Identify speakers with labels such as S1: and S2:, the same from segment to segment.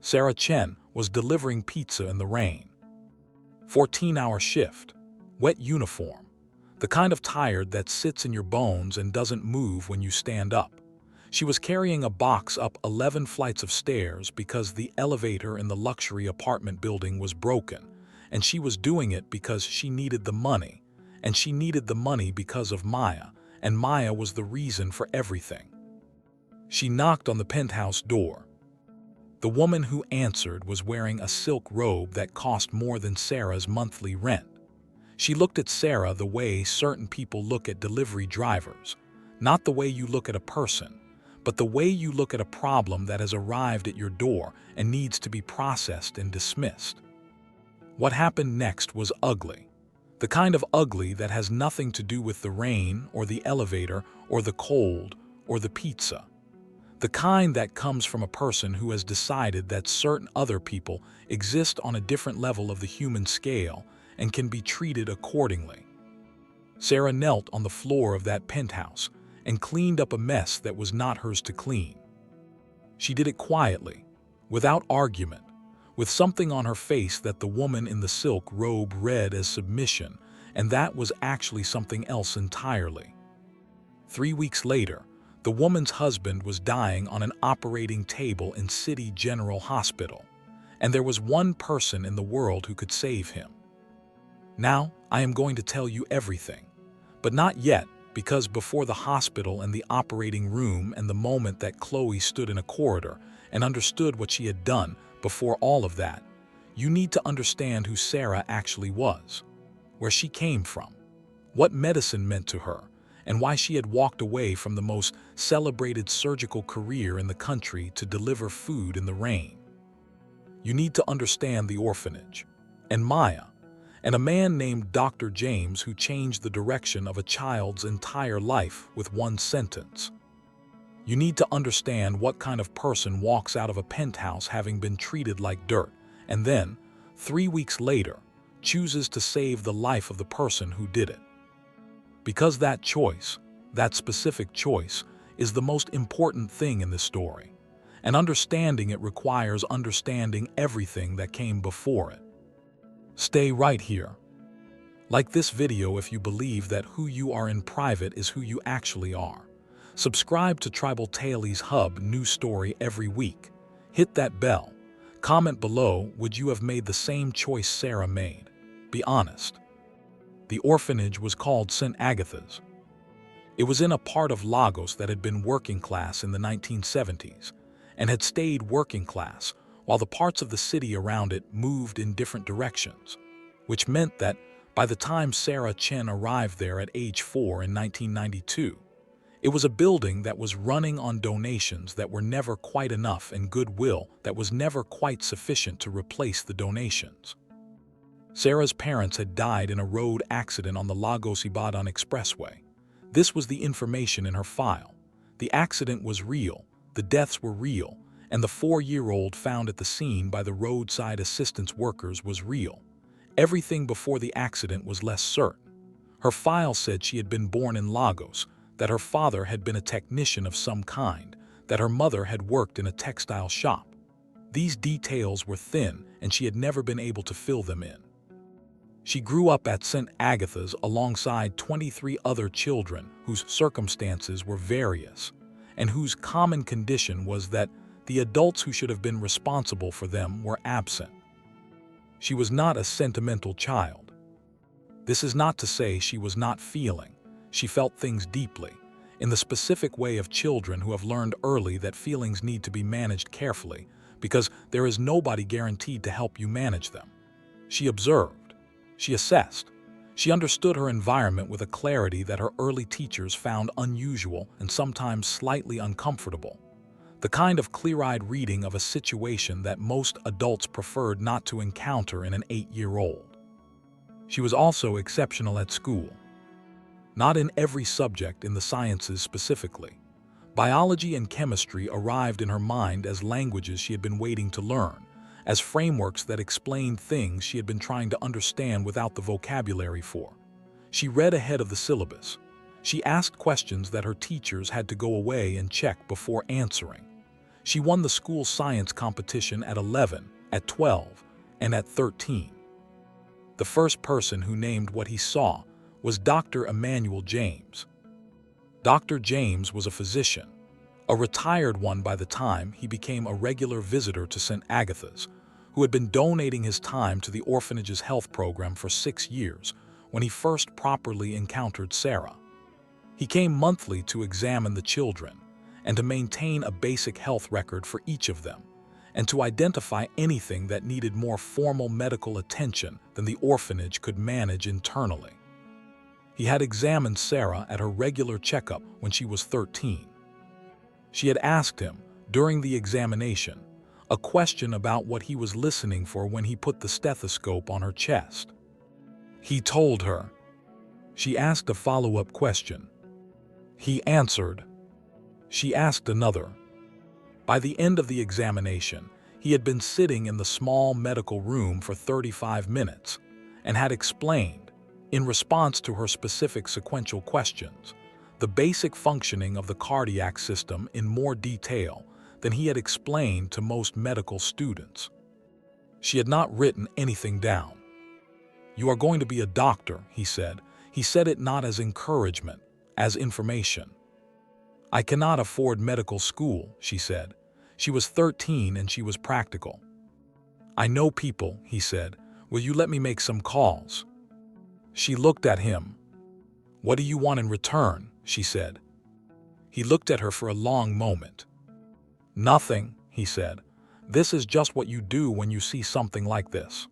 S1: Sarah Chen was delivering pizza in the rain. 14-hour shift, wet uniform, the kind of tired that sits in your bones and doesn't move when you stand up. She was carrying a box up 11 flights of stairs because the elevator in the luxury apartment building was broken, and she was doing it because she needed the money, and she needed the money because of Maya, and Maya was the reason for everything. She knocked on the penthouse door. The woman who answered was wearing a silk robe that cost more than Sarah's monthly rent. She looked at Sarah the way certain people look at delivery drivers, not the way you look at a person, but the way you look at a problem that has arrived at your door and needs to be processed and dismissed. What happened next was ugly. The kind of ugly that has nothing to do with the rain or the elevator or the cold or the pizza. The kind that comes from a person who has decided that certain other people exist on a different level of the human scale and can be treated accordingly. Sarah knelt on the floor of that penthouse and cleaned up a mess that was not hers to clean. She did it quietly, without argument, with something on her face that the woman in the silk robe read as submission, and that was actually something else entirely. 3 weeks later, the woman's husband was dying on an operating table in City General Hospital, and there was one person in the world who could save him. Now, I am going to tell you everything, but not yet, because before the hospital and the operating room and the moment that Chloe stood in a corridor and understood what she had done, before all of that, you need to understand who Sarah actually was, where she came from, what medicine meant to her, and why she had walked away from the most celebrated surgical career in the country to deliver food in the rain. You need to understand the orphanage, and Maya, and a man named Dr. James who changed the direction of a child's entire life with one sentence. You need to understand what kind of person walks out of a penthouse having been treated like dirt, and then, 3 weeks later, chooses to save the life of the person who did it. Because that choice, that specific choice, is the most important thing in this story, and understanding it requires understanding everything that came before it. Stay right here. Like this video if you believe that who you are in private is who you actually are. Subscribe to Tribal Tales Hub new story every week. Hit that bell. Comment below, would you have made the same choice Sarah made? Be honest. The orphanage was called St. Agatha's. It was in a part of Lagos that had been working class in the 1970s and had stayed working class while the parts of the city around it moved in different directions, which meant that by the time Sarah Chen arrived there at age 4 in 1992, it was a building that was running on donations that were never quite enough and goodwill that was never quite sufficient to replace the donations. Sarah's parents had died in a road accident on the Lagos-Ibadan Expressway. This was the information in her file. The accident was real, the deaths were real, and the 4-year-old found at the scene by the roadside assistance workers was real. Everything before the accident was less certain. Her file said she had been born in Lagos, that her father had been a technician of some kind, that her mother had worked in a textile shop. These details were thin, and she had never been able to fill them in. She grew up at St. Agatha's alongside 23 other children whose circumstances were various, and whose common condition was that the adults who should have been responsible for them were absent. She was not a sentimental child. This is not to say she was not feeling. She felt things deeply, in the specific way of children who have learned early that feelings need to be managed carefully, because there is nobody guaranteed to help you manage them. She observed. She assessed. She understood her environment with a clarity that her early teachers found unusual and sometimes slightly uncomfortable. The kind of clear-eyed reading of a situation that most adults preferred not to encounter in an 8-year-old. She was also exceptional at school. Not in every subject in the sciences specifically. Biology and chemistry arrived in her mind as languages she had been waiting to learn, as frameworks that explained things she had been trying to understand without the vocabulary for. She read ahead of the syllabus. She asked questions that her teachers had to go away and check before answering. She won the school science competition at 11, at 12, and at 13. The first person who named what he saw was Dr. Emmanuel James. Dr. James was a physician, a retired one by the time he became a regular visitor to St. Agatha's, who had been donating his time to the orphanage's health program for 6 years when he first properly encountered Sarah. He came monthly to examine the children and to maintain a basic health record for each of them, and to identify anything that needed more formal medical attention than the orphanage could manage internally. He had examined Sarah at her regular checkup when she was 13. She had asked him, during the examination, a question about what he was listening for when he put the stethoscope on her chest. He told her. She asked a follow-up question. He answered. She asked another. By the end of the examination, he had been sitting in the small medical room for 35 minutes and had explained, in response to her specific sequential questions, the basic functioning of the cardiac system in more detail than he had explained to most medical students. She had not written anything down. "You are going to be a doctor," he said. He said it not as encouragement, as information. "I cannot afford medical school," she said. She was 13 and she was practical. "I know people," he said. "Will you let me make some calls?" She looked at him. "What do you want in return?" she said. He looked at her for a long moment. "Nothing," he said. "This is just what you do when you see something like this."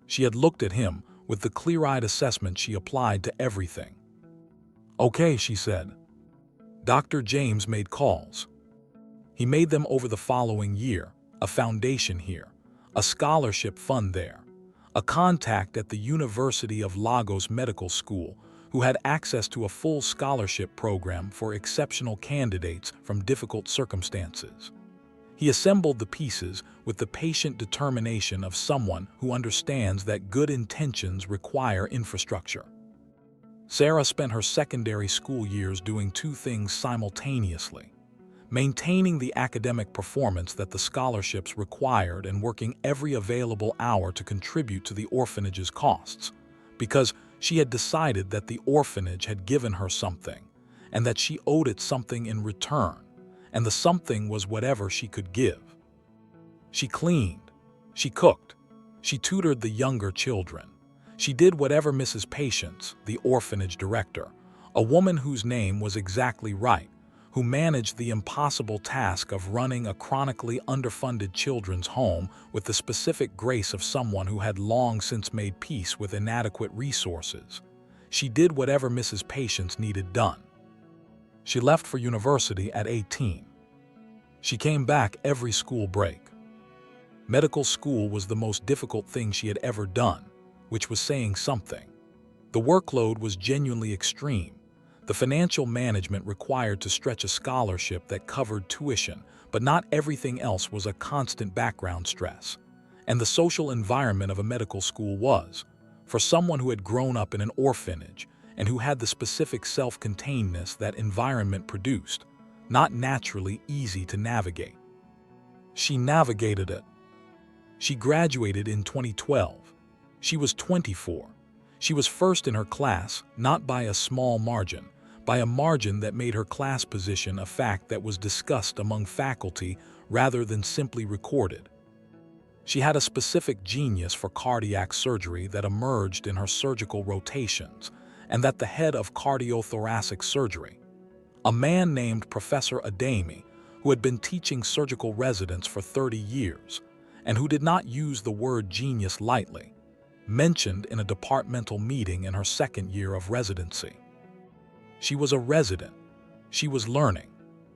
S1: She had looked at him with the clear-eyed assessment she applied to everything. "Okay," she said. Dr. James made calls. He made them over the following year, a foundation here, a scholarship fund there, a contact at the University of Lagos Medical School who had access to a full scholarship program for exceptional candidates from difficult circumstances. He assembled the pieces with the patient determination of someone who understands that good intentions require infrastructure. Sarah spent her secondary school years doing two things simultaneously: maintaining the academic performance that the scholarships required and working every available hour to contribute to the orphanage's costs, because she had decided that the orphanage had given her something, and that she owed it something in return, and the something was whatever she could give. She cleaned, she cooked, she tutored the younger children. She did whatever Mrs. Patience, the orphanage director, a woman whose name was exactly right, who managed the impossible task of running a chronically underfunded children's home with the specific grace of someone who had long since made peace with inadequate resources. She did whatever Mrs. Patience needed done. She left for university at 18. She came back every school break. Medical school was the most difficult thing she had ever done, which was saying something. The workload was genuinely extreme. The financial management required to stretch a scholarship that covered tuition, but not everything else was a constant background stress. And the social environment of a medical school was, for someone who had grown up in an orphanage and who had the specific self-containedness that environment produced, not naturally easy to navigate. She navigated it. She graduated in 2012. She was 24. She was first in her class, not by a small margin, by a margin that made her class position a fact that was discussed among faculty rather than simply recorded. She had a specific genius for cardiac surgery that emerged in her surgical rotations, and that the head of cardiothoracic surgery, a man named Professor Ademi, who had been teaching surgical residents for 30 years, and who did not use the word genius lightly, mentioned in a departmental meeting in her second year of residency. She was a resident. She was learning.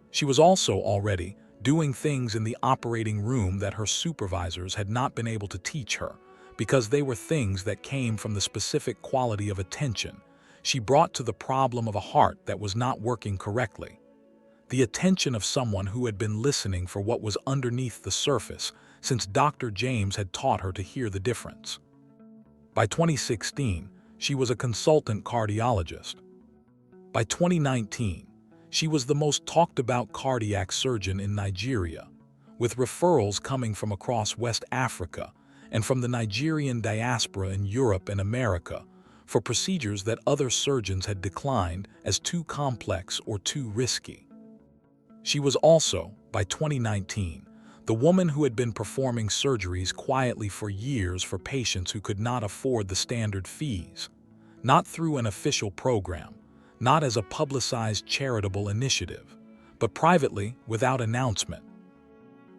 S1: She was also already doing things in the operating room that her supervisors had not been able to teach her, because they were things that came from the specific quality of attention she brought to the problem of a heart that was not working correctly. The attention of someone who had been listening for what was underneath the surface since Dr. James had taught her to hear the difference. By 2016, she was a consultant cardiologist. By 2019, She was the most talked about cardiac surgeon in Nigeria, with referrals coming from across West Africa and from the Nigerian diaspora in Europe and America for procedures that other surgeons had declined as too complex or too risky. She was also, by 2019, the woman who had been performing surgeries quietly for years for patients who could not afford the standard fees, not through an official program, not as a publicized charitable initiative, but privately without announcement.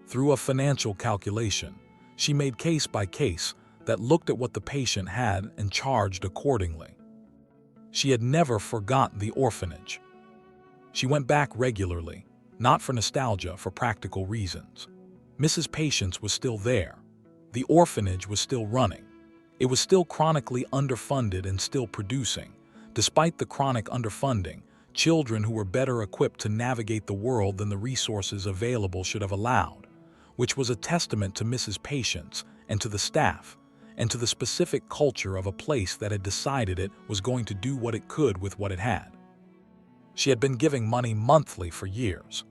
S1: Through a financial calculation, she made case by case that looked at what the patient had and charged accordingly. She had never forgotten the orphanage. She went back regularly, not for nostalgia, for practical reasons. Mrs. Patience was still there. The orphanage was still running. It was still chronically underfunded and still producing, despite the chronic underfunding, children who were better equipped to navigate the world than the resources available should have allowed, which was a testament to Mrs. Patience and to the staff, and to the specific culture of a place that had decided it was going to do what it could with what it had. She had been giving money monthly for years.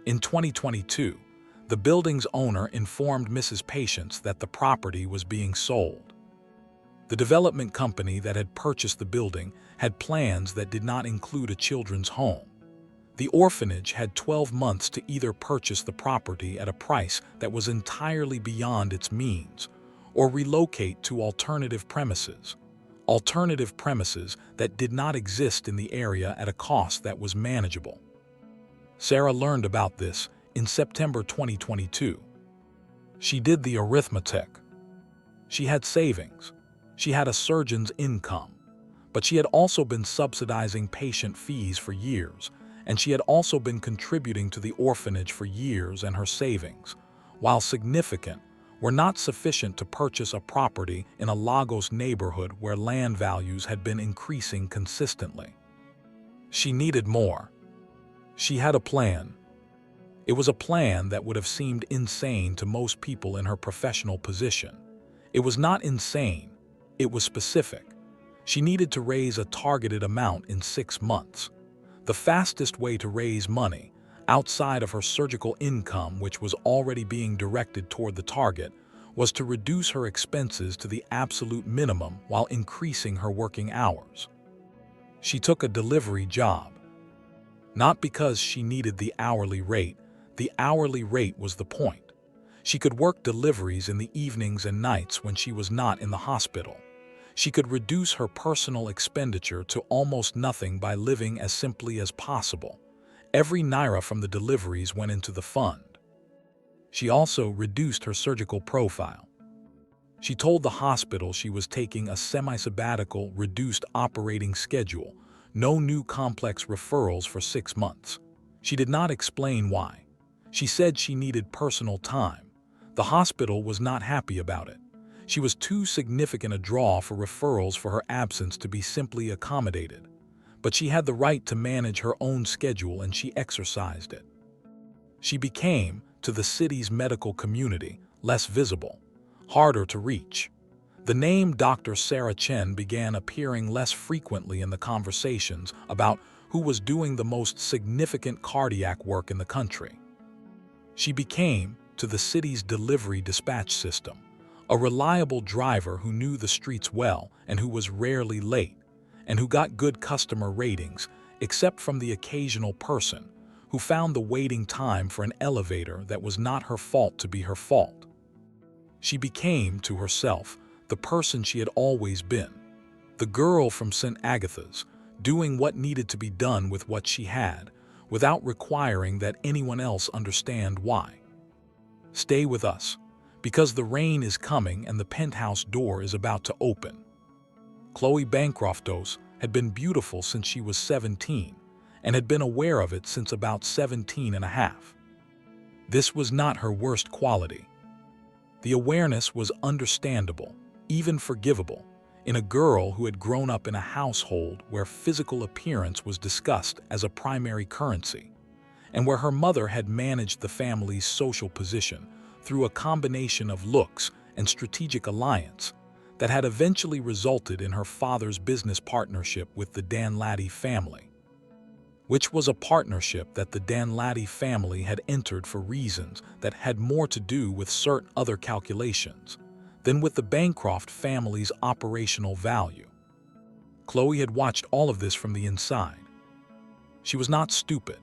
S1: In 2022, the building's owner informed Mrs. Patience that the property was being sold. The development company that had purchased the building had plans that did not include a children's home. The orphanage had 12 months to either purchase the property at a price that was entirely beyond its means or relocate to alternative premises that did not exist in the area at a cost that was manageable. Sarah learned about this in September 2022. She did the arithmetic. She had savings. She had a surgeon's income. But she had also been subsidizing patient fees for years, and she had also been contributing to the orphanage for years, and her savings, while significant, were not sufficient to purchase a property in a Lagos neighborhood where land values had been increasing consistently. She needed more. She had a plan. It was a plan that would have seemed insane to most people in her professional position. It was not insane, it was specific. She needed to raise a targeted amount in 6 months. The fastest way to raise money, outside of her surgical income, which was already being directed toward the target, was to reduce her expenses to the absolute minimum while increasing her working hours. She took a delivery job. Not because she needed the hourly rate was the point. She could work deliveries in the evenings and nights when she was not in the hospital. She could reduce her personal expenditure to almost nothing by living as simply as possible. Every naira from the deliveries went into the fund. She also reduced her surgical profile. She told the hospital she was taking a semi-sabbatical, reduced operating schedule, no new complex referrals for 6 months. She did not explain why. She said she needed personal time. The hospital was not happy about it. She was too significant a draw for referrals for her absence to be simply accommodated. But she had the right to manage her own schedule, and she exercised it. She became, to the city's medical community, less visible, harder to reach. The name Dr. Sarah Chen began appearing less frequently in the conversations about who was doing the most significant cardiac work in the country. She became, to the city's delivery dispatch system, a reliable driver who knew the streets well and who was rarely late, and who got good customer ratings, except from the occasional person who found the waiting time for an elevator that was not her fault to be her fault. She became, to herself, the person she had always been, the girl from St. Agatha's, doing what needed to be done with what she had, without requiring that anyone else understand why. Stay with us, because the rain is coming and the penthouse door is about to open. Chloe Bancroftos had been beautiful since she was 17, and had been aware of it since about 17 and a half. This was not her worst quality. The awareness was understandable, even forgivable, in a girl who had grown up in a household where physical appearance was discussed as a primary currency, and where her mother had managed the family's social position through a combination of looks and strategic alliance that had eventually resulted in her father's business partnership with the Danladi family. which was a partnership that the Danladi family had entered for reasons that had more to do with certain other calculations than with the Bancroft family's operational value. Chloe had watched all of this from the inside. She was not stupid.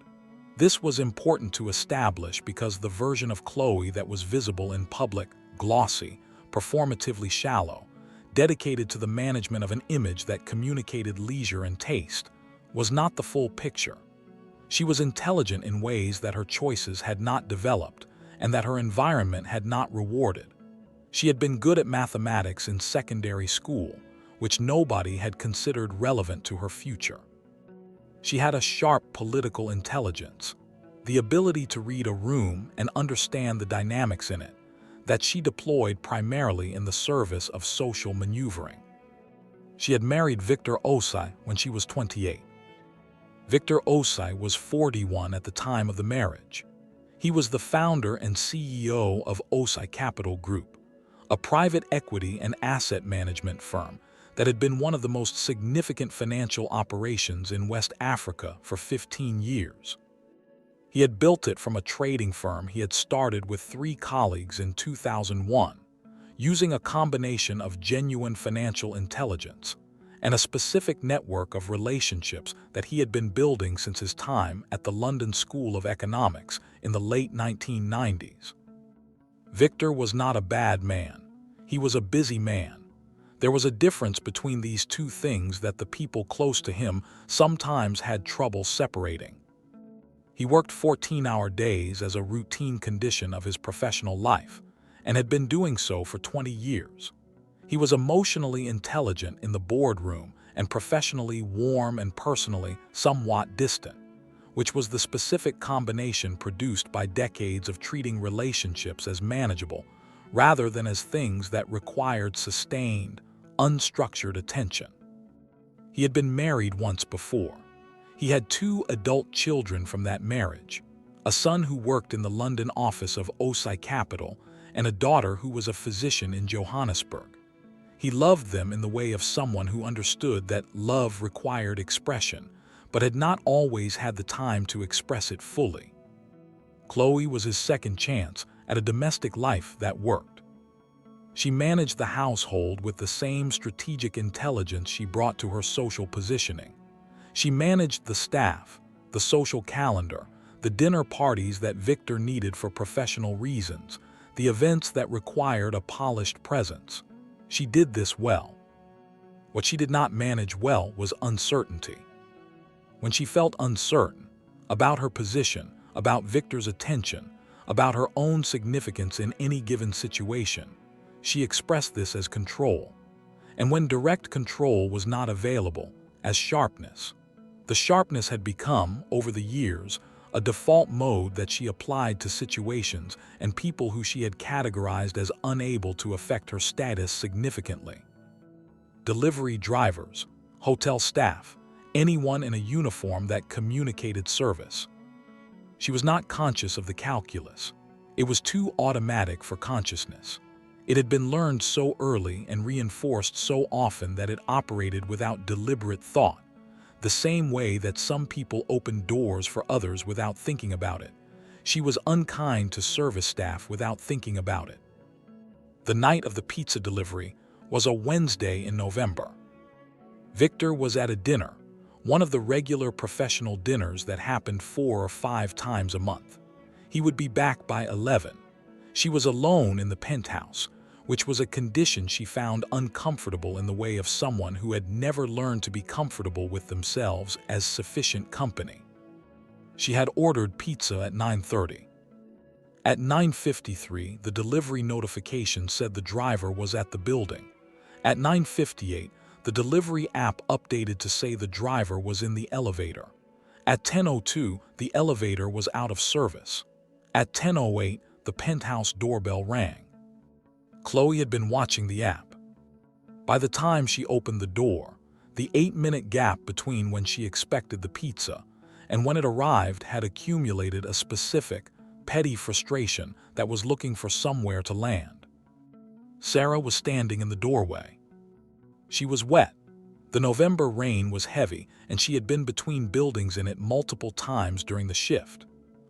S1: This was important to establish because the version of Chloe that was visible in public, glossy, performatively shallow, dedicated to the management of an image that communicated leisure and taste, was not the full picture. She was intelligent in ways that her choices had not developed and that her environment had not rewarded. She had been good at mathematics in secondary school, which nobody had considered relevant to her future. She had a sharp political intelligence, the ability to read a room and understand the dynamics in it, that she deployed primarily in the service of social maneuvering. She had married Victor Osai when she was 28. Victor Osai was 41 at the time of the marriage. He was the founder and CEO of Osai Capital Group, a private equity and asset management firm that had been one of the most significant financial operations in West Africa for 15 years. He had built it from a trading firm he had started with 3 colleagues in 2001, using a combination of genuine financial intelligence and a specific network of relationships that he had been building since his time at the London School of Economics in the late 1990s. Victor was not a bad man. He was a busy man. There was a difference between these two things that the people close to him sometimes had trouble separating. He worked 14-hour days as a routine condition of his professional life, and had been doing so for 20 years. He was emotionally intelligent in the boardroom and professionally warm and personally somewhat distant, which was the specific combination produced by decades of treating relationships as manageable rather than as things that required sustained, unstructured attention. He had been married once before. He had 2 adult children from that marriage, a son who worked in the London office of Osai Capital and a daughter who was a physician in Johannesburg. He loved them in the way of someone who understood that love required expression, but had not always had the time to express it fully. Chloe was his second chance at a domestic life that worked. She managed the household with the same strategic intelligence she brought to her social positioning. She managed the staff, the social calendar, the dinner parties that Victor needed for professional reasons, the events that required a polished presence. She did this well. What she did not manage well was uncertainty. When she felt uncertain about her position, about Victor's attention, about her own significance in any given situation, she expressed this as control. And when direct control was not available, as sharpness. The sharpness had become, over the years, a default mode that she applied to situations and people who she had categorized as unable to affect her status significantly. Delivery drivers, hotel staff, anyone in a uniform that communicated service. She was not conscious of the calculus. It was too automatic for consciousness. It had been learned so early and reinforced so often that it operated without deliberate thought, the same way that some people open doors for others without thinking about it. She was unkind to service staff without thinking about it. The night of the pizza delivery was a Wednesday in November. Victor was at a dinner, one of the regular professional dinners that happened 4 or 5 times a month. He would be back by 11. She was alone in the penthouse, which was a condition she found uncomfortable in the way of someone who had never learned to be comfortable with themselves as sufficient company. She had ordered pizza at 9:30. At 9:53, the delivery notification said the driver was at the building. At 9:58, the delivery app updated to say the driver was in the elevator. At 10:02, the elevator was out of service. At 10:08, the penthouse doorbell rang. Chloe had been watching the app. By the time she opened the door, the 8-minute gap between when she expected the pizza and when it arrived had accumulated a specific, petty frustration that was looking for somewhere to land. Sarah was standing in the doorway. She was wet, The November rain was heavy, and she had been between buildings in it multiple times during the shift.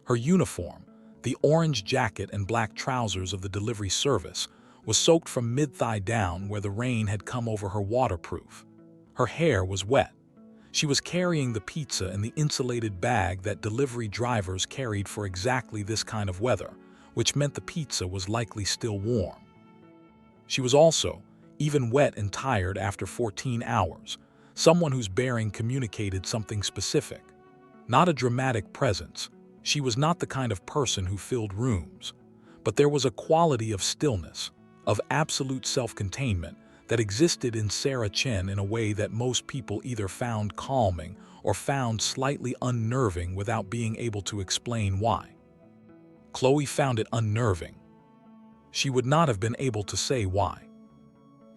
S1: Her uniform, the orange jacket and black trousers of the delivery service, was soaked from mid-thigh down where the rain had come over her waterproof. Her hair was wet. She was carrying the pizza in the insulated bag that delivery drivers carried for exactly this kind of weather, which meant the pizza was likely still warm. She was also, even wet and tired after 14 hours, someone whose bearing communicated something specific. Not a dramatic presence. She was not the kind of person who filled rooms. But there was a quality of stillness, of absolute self-containment, that existed in Sarah Chen in a way that most people either found calming or found slightly unnerving without being able to explain why. Chloe found it unnerving. She would not have been able to say why.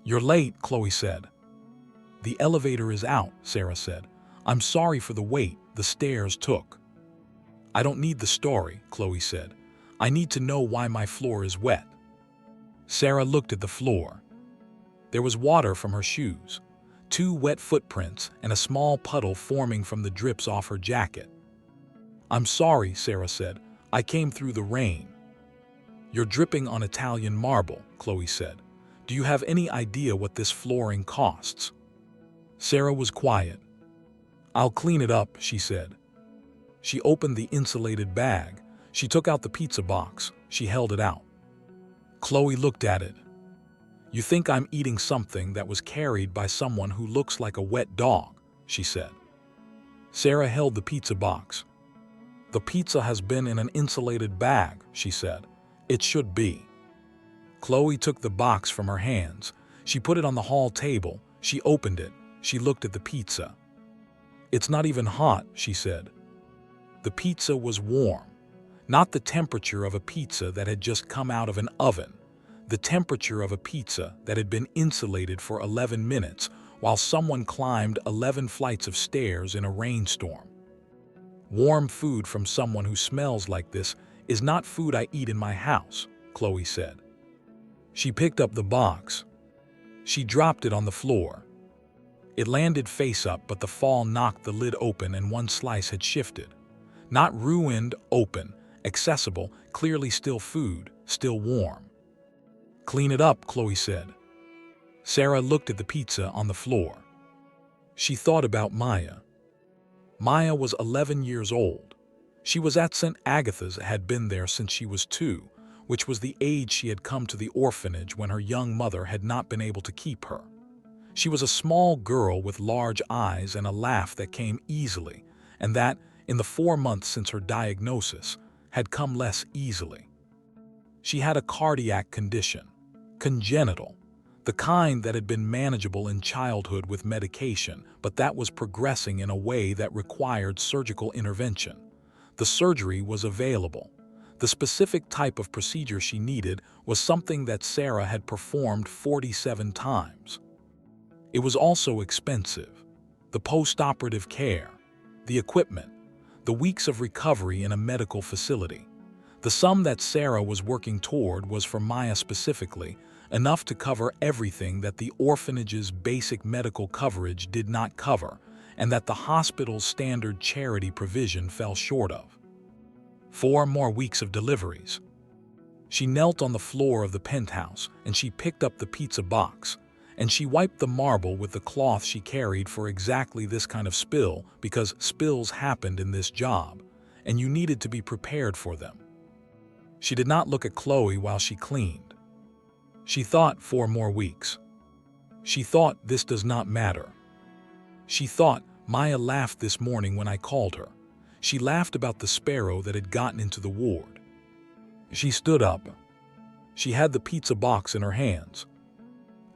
S1: "You're late," Chloe said. "The elevator is out," Sarah said. "I'm sorry for the wait the stairs took." "I don't need the story," Chloe said. "I need to know why my floor is wet." Sarah looked at the floor. There was water from her shoes, 2 wet footprints, and a small puddle forming from the drips off her jacket. "I'm sorry," Sarah said. "I came through the rain." "You're dripping on Italian marble," Chloe said. "Do you have any idea what this flooring costs?" Sarah was quiet. "I'll clean it up," she said. She opened the insulated bag. She took out the pizza box. She held it out. Chloe looked at it. "You think I'm eating something that was carried by someone who looks like a wet dog," she said. Sarah held the pizza box. "The pizza has been in an insulated bag," she said. "It should be." Chloe took the box from her hands. She put it on the hall table. She opened it. She looked at the pizza. "It's not even hot," she said. The pizza was warm. Not the temperature of a pizza that had just come out of an oven. The temperature of a pizza that had been insulated for 11 minutes while someone climbed 11 flights of stairs in a rainstorm. "Warm food from someone who smells like this is not food I eat in my house," Chloe said. She picked up the box. She dropped it on the floor. It landed face up, but the fall knocked the lid open and one slice had shifted. Not ruined, open, accessible, clearly still food, still warm. "Clean it up," Chloe said. Sarah looked at the pizza on the floor. She thought about Maya. Maya was 11 years old. She was at St. Agatha's, had been there since she was 2, which was the age she had come to the orphanage when her young mother had not been able to keep her. She was a small girl with large eyes and a laugh that came easily, and that, in the 4 months since her diagnosis, had come less easily. She had a cardiac condition, congenital, the kind that had been manageable in childhood with medication, but that was progressing in a way that required surgical intervention. The surgery was available. The specific type of procedure she needed was something that Sarah had performed 47 times. It was also expensive. The post-operative care, the equipment, the weeks of recovery in a medical facility. The sum that Sarah was working toward was, for Maya specifically, enough to cover everything that the orphanage's basic medical coverage did not cover, and that the hospital's standard charity provision fell short of. 4 more weeks of deliveries. She knelt on the floor of the penthouse, and she picked up the pizza box, and she wiped the marble with the cloth she carried for exactly this kind of spill, because spills happened in this job, and you needed to be prepared for them. She did not look at Chloe while she cleaned. She thought 4 more weeks. She thought this does not matter. She thought Maya laughed this morning when I called her. She laughed about the sparrow that had gotten into the ward. She stood up. She had the pizza box in her hands.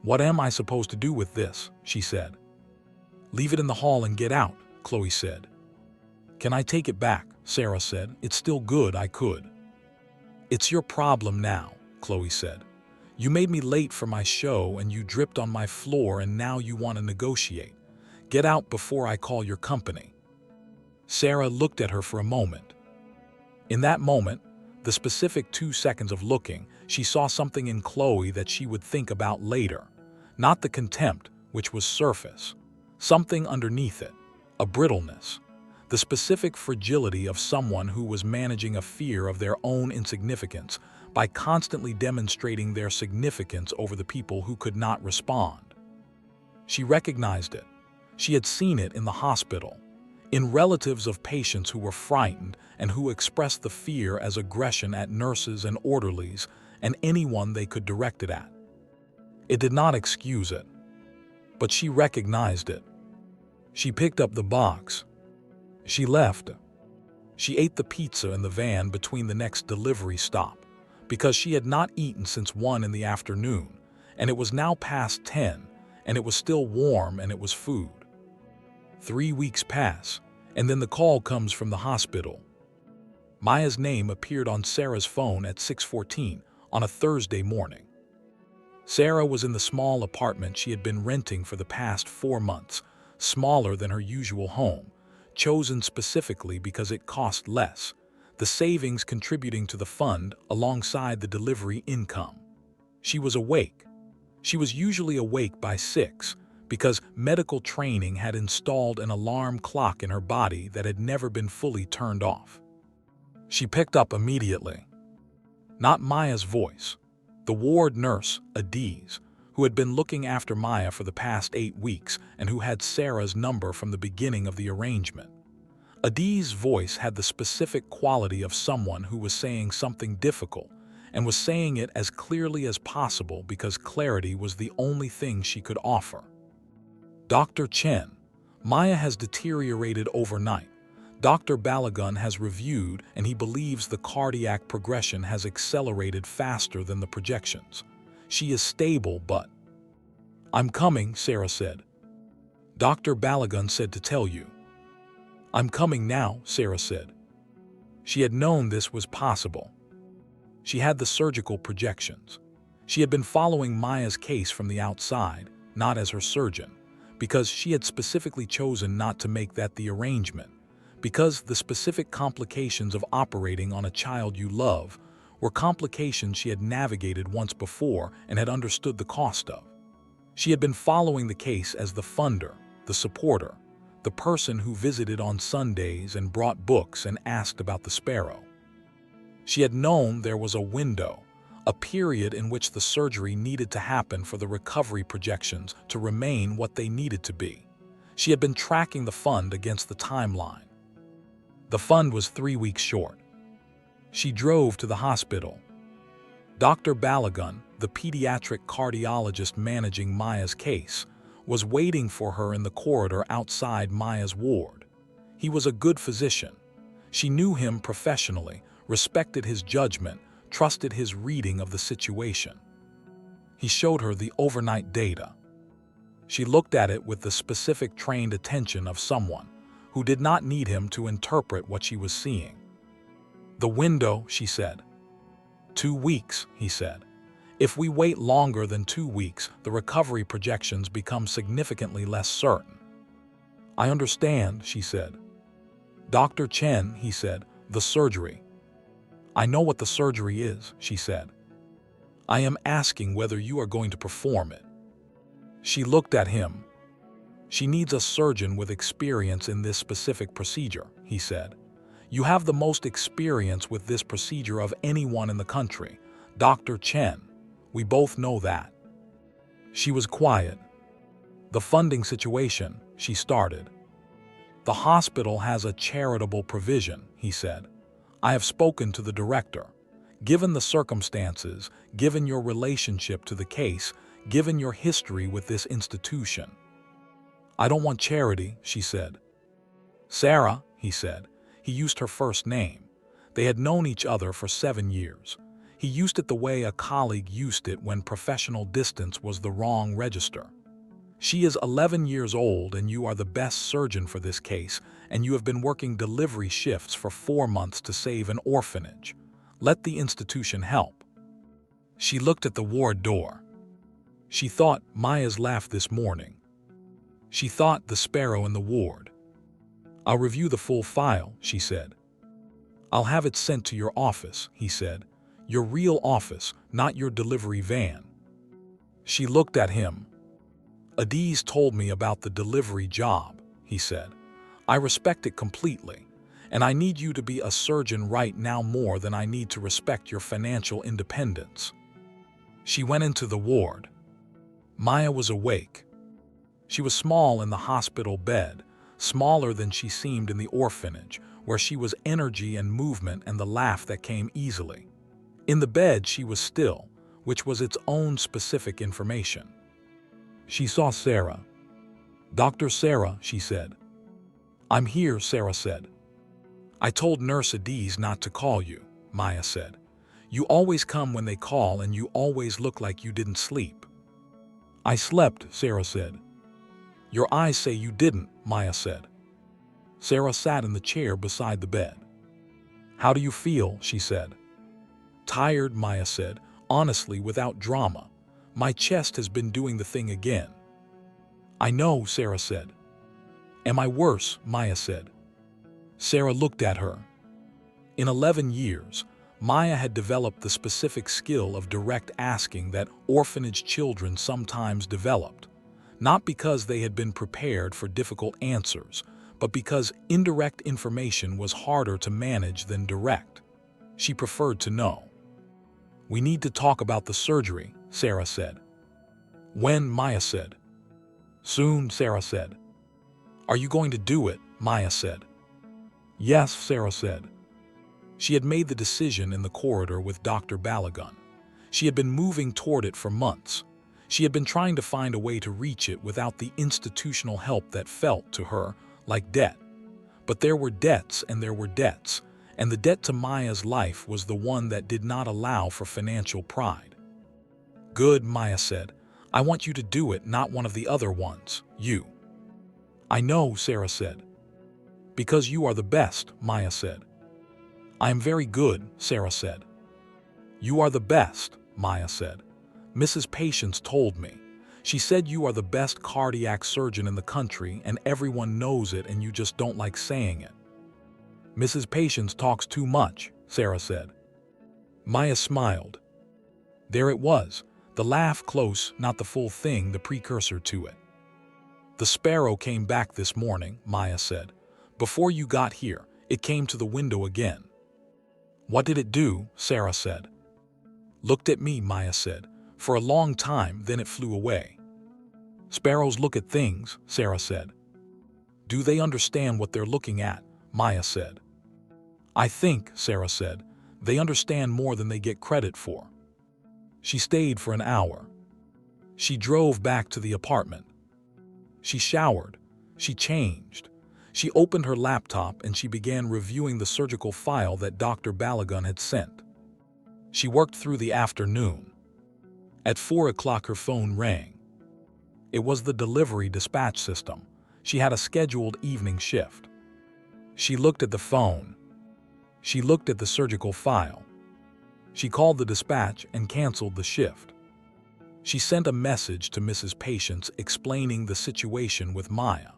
S1: "What am I supposed to do with this?" she said. "Leave it in the hall and get out," Chloe said. "Can I take it back?" Sarah said. "It's still good, I could." "It's your problem now," Chloe said. "You made me late for my show and you dripped on my floor and now you want to negotiate. Get out before I call your company." Sarah looked at her for a moment. In that moment, the specific 2 seconds of looking, she saw something in Chloe that she would think about later. Not the contempt, which was surface. Something underneath it, a brittleness, the specific fragility of someone who was managing a fear of their own insignificance by constantly demonstrating their significance over the people who could not respond. She recognized it. She had seen it in the hospital, in relatives of patients who were frightened and who expressed the fear as aggression at nurses and orderlies and anyone they could direct it at. It did not excuse it, but she recognized it. She picked up the box. She left. She ate the pizza in the van between the next delivery stop, because she had not eaten since 1 in the afternoon, and it was now past 10, and it was still warm and it was food. 3 weeks pass, and then the call comes from the hospital. Maya's name appeared on Sarah's phone at 6:14 on a Thursday morning. Sarah was in the small apartment she had been renting for the past 4 months, smaller than her usual home, chosen specifically because it cost less, the savings contributing to the fund alongside the delivery income. She was awake. She was usually awake by 6 because medical training had installed an alarm clock in her body that had never been fully turned off. She picked up immediately. Not Maya's voice. The ward nurse, Adiz, who had been looking after Maya for the past 8 weeks and who had Sarah's number from the beginning of the arrangement. Adiz's voice had the specific quality of someone who was saying something difficult and was saying it as clearly as possible because clarity was the only thing she could offer. Dr. Chen, Maya has deteriorated overnight. Dr. Balagun has reviewed and he believes the cardiac progression has accelerated faster than the projections. She is stable, but... "I'm coming," Sarah said. "Dr. Balagun said to tell you." "I'm coming now," Sarah said. She had known this was possible. She had the surgical projections. She had been following Maya's case from the outside, not as her surgeon, because she had specifically chosen not to make that the arrangement, because the specific complications of operating on a child you love were complications she had navigated once before and had understood the cost of. She had been following the case as the funder, the supporter, the person who visited on Sundays and brought books and asked about the sparrow. She had known there was a window, a period in which the surgery needed to happen for the recovery projections to remain what they needed to be. She had been tracking the fund against the timeline. The fund was 3 weeks short. She drove to the hospital. Dr. Balagun, the pediatric cardiologist managing Maya's case, was waiting for her in the corridor outside Maya's ward. He was a good physician. She knew him professionally, respected his judgment, trusted his reading of the situation. He showed her the overnight data. She looked at it with the specific trained attention of someone who did not need him to interpret what she was seeing. "The window," she said. 2 weeks, he said. "If we wait longer than 2 weeks, the recovery projections become significantly less certain." "I understand," she said. "Dr. Chen," he said, "the surgery." "I know what the surgery is," she said. "I am asking whether you are going to perform it." She looked at him. "She needs a surgeon with experience in this specific procedure," he said. "You have the most experience with this procedure of anyone in the country, Dr. Chen. We both know that." She was quiet. "The funding situation," she started. "The hospital has a charitable provision," he said. "I have spoken to the director. Given the circumstances, given your relationship to the case, given your history with this institution." "I don't want charity," she said. "Sarah," he said. He used her first name. They had known each other for 7 years. He used it the way a colleague used it when professional distance was the wrong register. "She is 11 years old and you are the best surgeon for this case, and you have been working delivery shifts for 4 months to save an orphanage. Let the institution help." She looked at the ward door. She thought Maya's laugh this morning. She thought the sparrow in the ward. "I'll review the full file," she said. "I'll have it sent to your office," he said. "Your real office, not your delivery van." She looked at him. Adiz told me about the delivery job, he said. I respect it completely, and I need you to be a surgeon right now more than I need to respect your financial independence. She went into the ward. Maya was awake. She was small in the hospital bed, smaller than she seemed in the orphanage, where she was energy and movement and the laugh that came easily. In the bed she was still, which was its own specific information. She saw Sarah. "Dr. Sarah," she said. "I'm here," Sarah said. "I told Nurse Adiz not to call you," Maya said. "You always come when they call and you always look like you didn't sleep." "I slept," Sarah said. "Your eyes say you didn't," Maya said. Sarah sat in the chair beside the bed. "How do you feel?" she said. "Tired," Maya said, honestly, without drama. "My chest has been doing the thing again." "I know," Sarah said. "Am I worse?" Maya said. Sarah looked at her. In 11 years, Maya had developed the specific skill of direct asking that orphanage children sometimes developed, not because they had been prepared for difficult answers, but because indirect information was harder to manage than direct. She preferred to know. "We need to talk about the surgery," Sarah said. "When?" Maya said. "Soon," Sarah said. "Are you going to do it?" Maya said. "Yes," Sarah said. She had made the decision in the corridor with Dr. Balagun. She had been moving toward it for months. She had been trying to find a way to reach it without the institutional help that felt, to her, like debt. But there were debts and there were debts, and the debt to Maya's life was the one that did not allow for financial pride. "Good," Maya said. "I want you to do it, not one of the other ones. You." "I know," Sarah said. "Because you are the best," Maya said. "I am very good," Sarah said. "You are the best," Maya said. "Mrs. Patience told me. She said you are the best cardiac surgeon in the country and everyone knows it and you just don't like saying it." "Mrs. Patience talks too much," Sarah said. Maya smiled. There it was, the laugh, close, not the full thing, the precursor to it. "The sparrow came back this morning," Maya said. "Before you got here, it came to the window again." "What did it do?" Sarah said. "Looked at me," Maya said. "For a long time, then it flew away." "Sparrows look at things," Sarah said. "Do they understand what they're looking at?" Maya said. "I think," Sarah said, "they understand more than they get credit for." She stayed for an hour. She drove back to the apartment. She showered. She changed. She opened her laptop and she began reviewing the surgical file that Dr. Balagun had sent. She worked through the afternoon. At 4 o'clock her phone rang. It was the delivery dispatch system. She had a scheduled evening shift. She looked at the phone. She looked at the surgical file. She called the dispatch and canceled the shift. She sent a message to Mrs. Patience explaining the situation with Maya.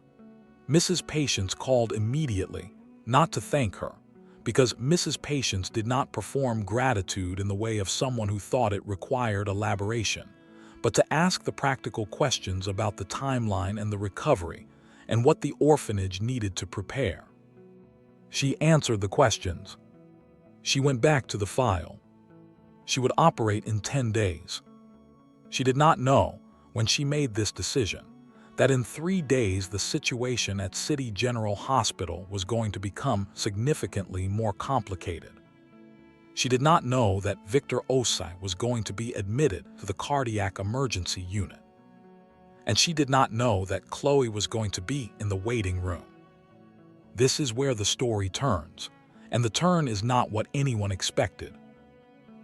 S1: Mrs. Patience called immediately, not to thank her, because Mrs. Patience did not perform gratitude in the way of someone who thought it required elaboration, but to ask the practical questions about the timeline and the recovery, and what the orphanage needed to prepare. She answered the questions. She went back to the file. She would operate in 10 days. She did not know, when she made this decision, that in 3 days the situation at City General Hospital was going to become significantly more complicated. She did not know that Victor Osai was going to be admitted to the cardiac emergency unit. And she did not know that Chloe was going to be in the waiting room. This is where the story turns, and the turn is not what anyone expected.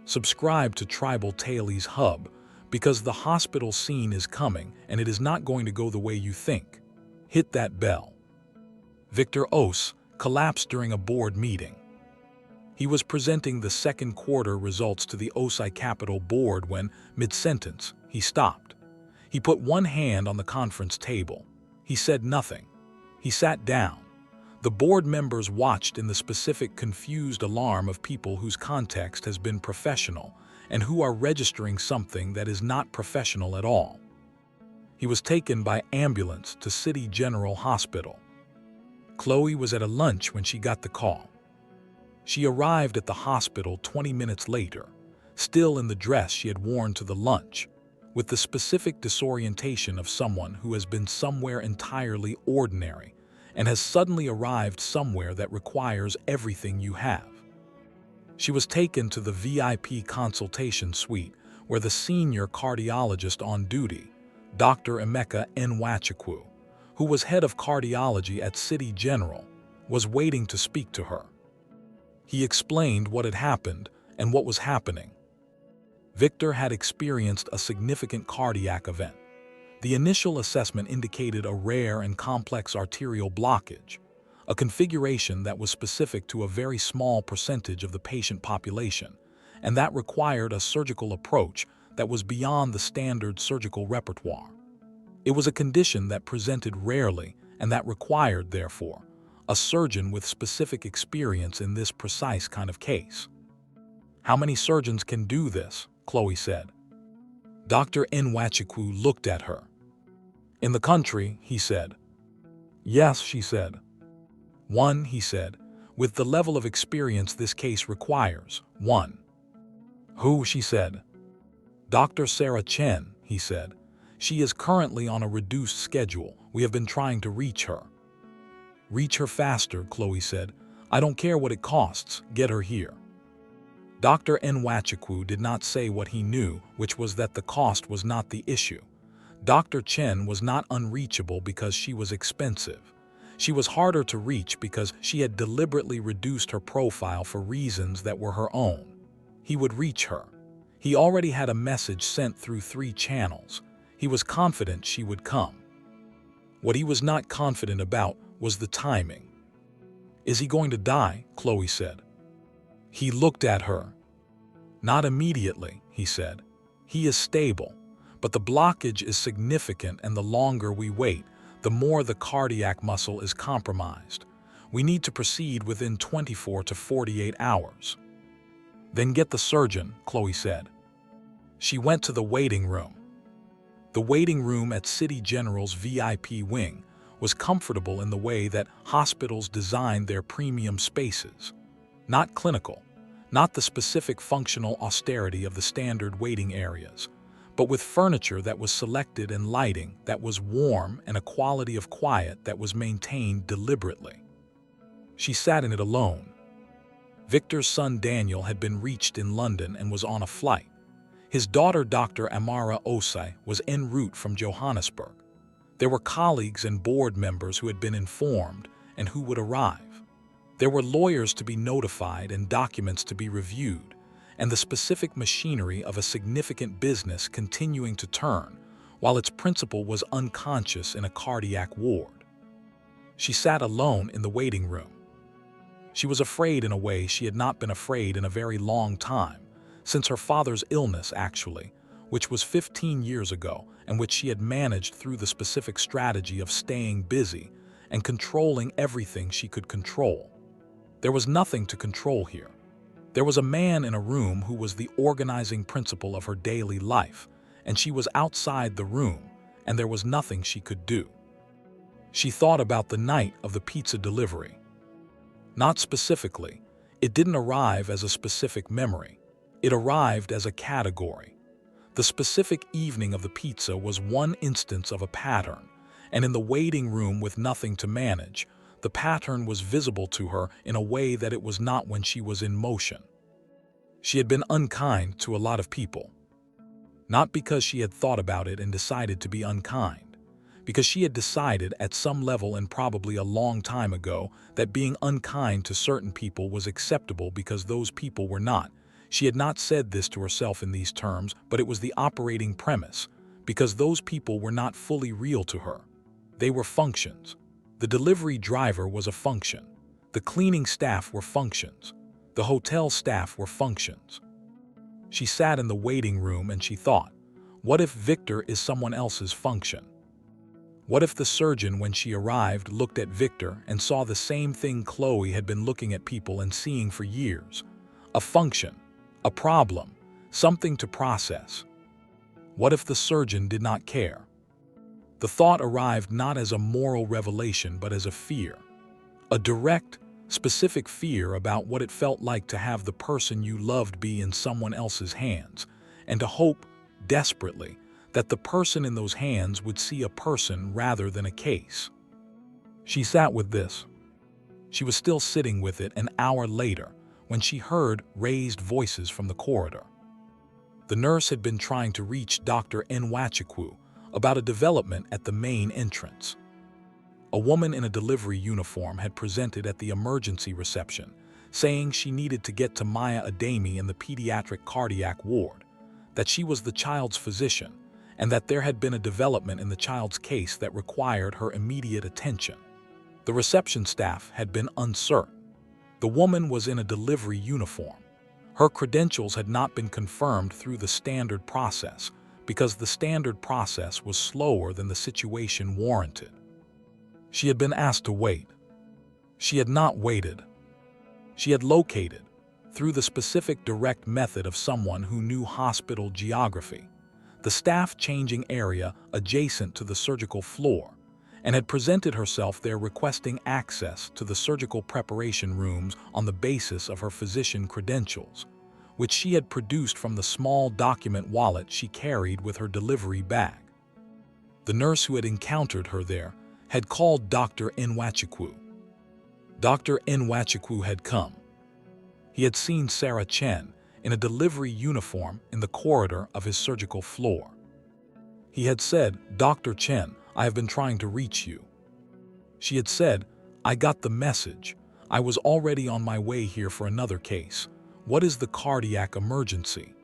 S1: Subscribe to Tribal Tales Hub, because the hospital scene is coming and it is not going to go the way you think. Hit that bell. Victor Os collapsed during a board meeting. He was presenting the second quarter results to the Osai Capital Board when, mid-sentence, he stopped. He put one hand on the conference table. He said nothing. He sat down. The board members watched in the specific confused alarm of people whose context has been professional and who are registering something that is not professional at all. He was taken by ambulance to City General Hospital. Chloe was at a lunch when she got the call. She arrived at the hospital 20 minutes later, still in the dress she had worn to the lunch, with the specific disorientation of someone who has been somewhere entirely ordinary and has suddenly arrived somewhere that requires everything you have. She was taken to the VIP consultation suite where the senior cardiologist on duty, Dr. Emeka Nwachukwu, who was head of cardiology at City General, was waiting to speak to her. He explained what had happened and what was happening. Victor had experienced a significant cardiac event. The initial assessment indicated a rare and complex arterial blockage, a configuration that was specific to a very small percentage of the patient population, and that required a surgical approach that was beyond the standard surgical repertoire. It was a condition that presented rarely and that required, therefore, a surgeon with specific experience in this precise kind of case. "How many surgeons can do this?" Chloe said. Dr. Nwachukwu looked at her. "In the country," he said. "Yes," she said. "One," he said, "with the level of experience this case requires, one." "Who?" she said. "Dr. Sarah Chen," he said. "She is currently on a reduced schedule. We have been trying to reach her." "Reach her faster," Chloe said. "I don't care what it costs. Get her here." Dr. Nwachukwu did not say what he knew, which was that the cost was not the issue. Dr. Chen was not unreachable because she was expensive. She was harder to reach because she had deliberately reduced her profile for reasons that were her own. He would reach her. He already had a message sent through 3 channels. He was confident she would come. What he was not confident about was the timing. "Is he going to die?" Chloe said. He looked at her. "Not immediately," he said. "He is stable, but the blockage is significant, and the longer we wait, the more the cardiac muscle is compromised. We need to proceed within 24 to 48 hours. "Then get the surgeon," Chloe said. She went to the waiting room. The waiting room at City General's VIP wing was comfortable in the way that hospitals design their premium spaces. Not clinical, not the specific functional austerity of the standard waiting areas, but with furniture that was selected and lighting that was warm and a quality of quiet that was maintained deliberately. She sat in it alone. Victor's son Daniel had been reached in London and was on a flight. His daughter Dr. Amara Osei was en route from Johannesburg. There were colleagues and board members who had been informed and who would arrive. There were lawyers to be notified and documents to be reviewed, and the specific machinery of a significant business continuing to turn while its principal was unconscious in a cardiac ward. She sat alone in the waiting room. She was afraid in a way she had not been afraid in a very long time, since her father's illness actually, which was 15 years ago and which she had managed through the specific strategy of staying busy and controlling everything she could control. There was nothing to control here. There was a man in a room who was the organizing principle of her daily life, and she was outside the room, and there was nothing she could do. She thought about the night of the pizza delivery. Not specifically. It didn't arrive as a specific memory. It arrived as a category. The specific evening of the pizza was one instance of a pattern, and in the waiting room with nothing to manage, the pattern was visible to her in a way that it was not when she was in motion. She had been unkind to a lot of people. Not because she had thought about it and decided to be unkind, because she had decided at some level and probably a long time ago that being unkind to certain people was acceptable because those people were not. She had not said this to herself in these terms, but it was the operating premise, because those people were not fully real to her. They were functions. The delivery driver was a function. The cleaning staff were functions. The hotel staff were functions. She sat in the waiting room and she thought, what if Victor is someone else's function? What if the surgeon, when she arrived, looked at Victor and saw the same thing Chloe had been looking at people and seeing for years? A function, a problem, something to process. What if the surgeon did not care? The thought arrived not as a moral revelation but as a fear. A direct, specific fear about what it felt like to have the person you loved be in someone else's hands, and to hope, desperately, that the person in those hands would see a person rather than a case. She sat with this. She was still sitting with it an hour later when she heard raised voices from the corridor. The nurse had been trying to reach Dr. Nwachukwu about a development at the main entrance. A woman in a delivery uniform had presented at the emergency reception, saying she needed to get to Maya Ademi in the pediatric cardiac ward, that she was the child's physician, and that there had been a development in the child's case that required her immediate attention. The reception staff had been uncertain. The woman was in a delivery uniform. Her credentials had not been confirmed through the standard process because the standard process was slower than the situation warranted. She had been asked to wait. She had not waited. She had located, through the specific direct method of someone who knew hospital geography, the staff-changing area adjacent to the surgical floor, and had presented herself there requesting access to the surgical preparation rooms on the basis of her physician credentials, which she had produced from the small document wallet she carried with her delivery bag. The nurse who had encountered her there had called Dr. Nwachukwu. Dr. Nwachukwu had come. He had seen Sarah Chen in a delivery uniform in the corridor of his surgical floor. He had said, "Dr. Chen, I have been trying to reach you." She had said, "I got the message. I was already on my way here for another case. What is the cardiac emergency?"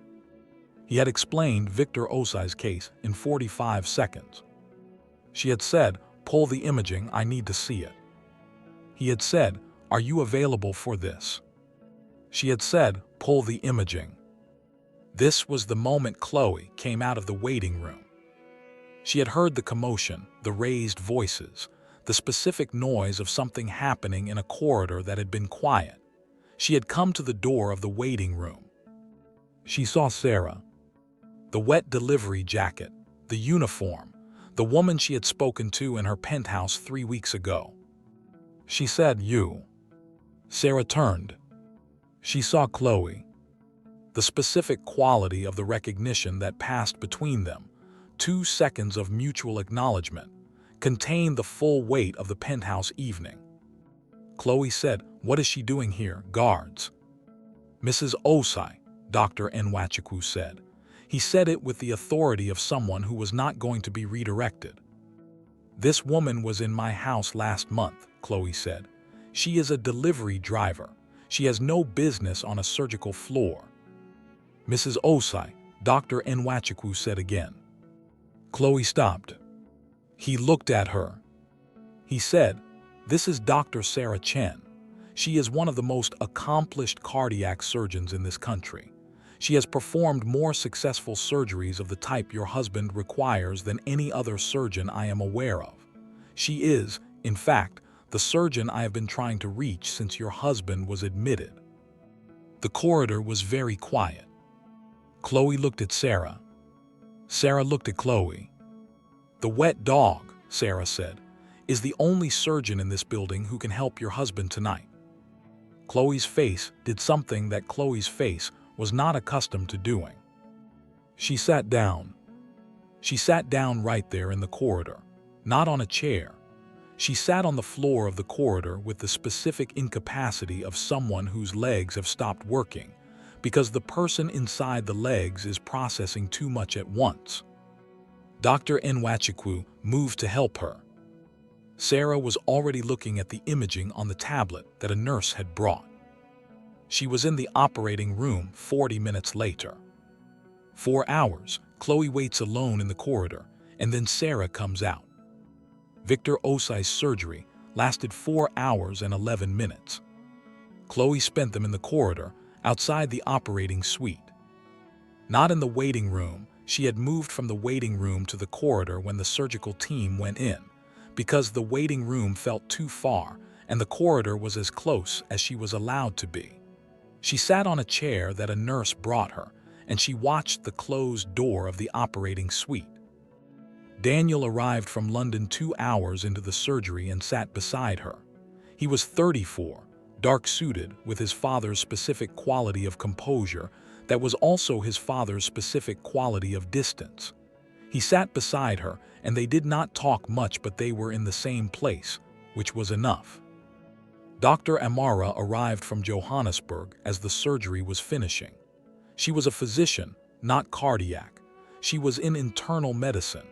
S1: He had explained Victor Osai's case in 45 seconds. She had said, "Pull the imaging, I need to see it." He had said, "Are you available for this?" She had said, "Pull the imaging." This was the moment Chloe came out of the waiting room. She had heard the commotion, the raised voices, the specific noise of something happening in a corridor that had been quiet. She had come to the door of the waiting room. She saw Sarah. The wet delivery jacket, the uniform, the woman she had spoken to in her penthouse 3 weeks ago. She said, "You." Sarah turned. She saw Chloe. The specific quality of the recognition that passed between them, 2 seconds of mutual acknowledgement, contained the full weight of the penthouse evening. Chloe said, "What is she doing here, guards?" "Mrs. Osai," Dr. Nwachukwu said. He said it with the authority of someone who was not going to be redirected. "This woman was in my house last month," Chloe said. "She is a delivery driver. She has no business on a surgical floor." "Mrs. Osai," Dr. Nwachukwu said again. Chloe stopped. He looked at her. He said, "This is Dr. Sarah Chen. She is one of the most accomplished cardiac surgeons in this country. She has performed more successful surgeries of the type your husband requires than any other surgeon I am aware of. She is, in fact, the surgeon I have been trying to reach since your husband was admitted." The corridor was very quiet. Chloe looked at Sarah. Sarah looked at Chloe. "The wet dog," Sarah said, "is the only surgeon in this building who can help your husband tonight." Chloe's face did something that Chloe's face was not accustomed to doing. She sat down. She sat down right there in the corridor, not on a chair. She sat on the floor of the corridor with the specific incapacity of someone whose legs have stopped working, because the person inside the legs is processing too much at once. Dr. Nwachukwu moved to help her. Sarah was already looking at the imaging on the tablet that a nurse had brought. She was in the operating room 40 minutes later. 4 hours, Chloe waits alone in the corridor, and then Sarah comes out. Victor Osai's surgery lasted 4 hours and 11 minutes. Chloe spent them in the corridor, outside the operating suite. Not in the waiting room. She had moved from the waiting room to the corridor when the surgical team went in, because the waiting room felt too far and the corridor was as close as she was allowed to be. She sat on a chair that a nurse brought her, and she watched the closed door of the operating suite. Daniel arrived from London 2 hours into the surgery and sat beside her. He was 34, dark-suited, with his father's specific quality of composure that was also his father's specific quality of distance. He sat beside her, and they did not talk much, but they were in the same place, which was enough. Dr. Amara arrived from Johannesburg as the surgery was finishing. She was a physician, not cardiac. She was in internal medicine,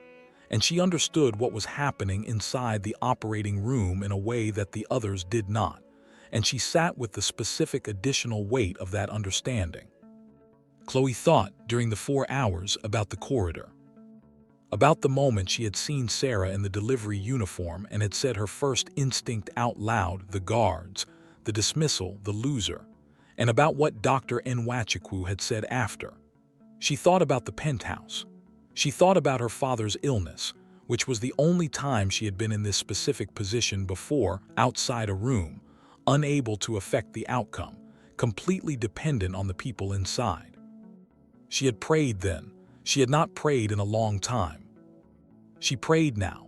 S1: and she understood what was happening inside the operating room in a way that the others did not, and she sat with the specific additional weight of that understanding. Chloe thought, during the 4 hours, about the corridor. About the moment she had seen Sarah in the delivery uniform and had said her first instinct out loud, the guards, the dismissal, the loser, and about what Dr. Nwachukwu had said after. She thought about the penthouse. She thought about her father's illness, which was the only time she had been in this specific position before, outside a room, unable to affect the outcome, completely dependent on the people inside. She had prayed then. She had not prayed in a long time. She prayed now,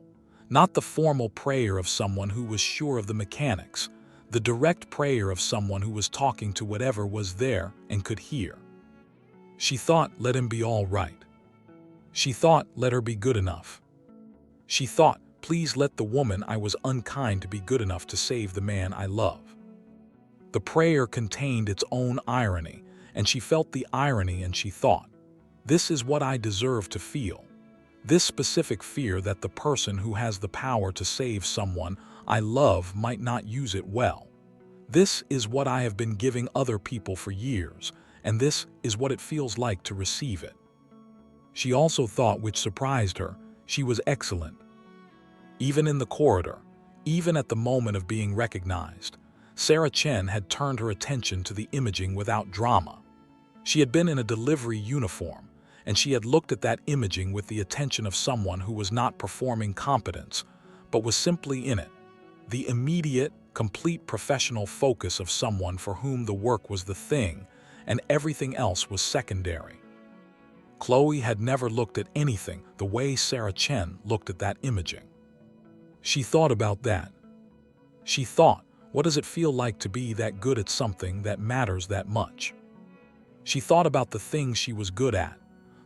S1: not the formal prayer of someone who was sure of the mechanics, the direct prayer of someone who was talking to whatever was there and could hear. She thought, let him be all right. She thought, let her be good enough. She thought, please let the woman I was unkind to be good enough to save the man I love. The prayer contained its own irony, and she felt the irony, and she thought, this is what I deserve to feel. This specific fear that the person who has the power to save someone I love might not use it well. This is what I have been giving other people for years, and this is what it feels like to receive it. She also thought, which surprised her, she was excellent. Even in the corridor, even at the moment of being recognized, Sarah Chen had turned her attention to the imaging without drama. She had been in a delivery uniform, and she had looked at that imaging with the attention of someone who was not performing competence, but was simply in it. The immediate, complete professional focus of someone for whom the work was the thing, and everything else was secondary. Chloe had never looked at anything the way Sarah Chen looked at that imaging. She thought about that. She thought, what does it feel like to be that good at something that matters that much? She thought about the things she was good at,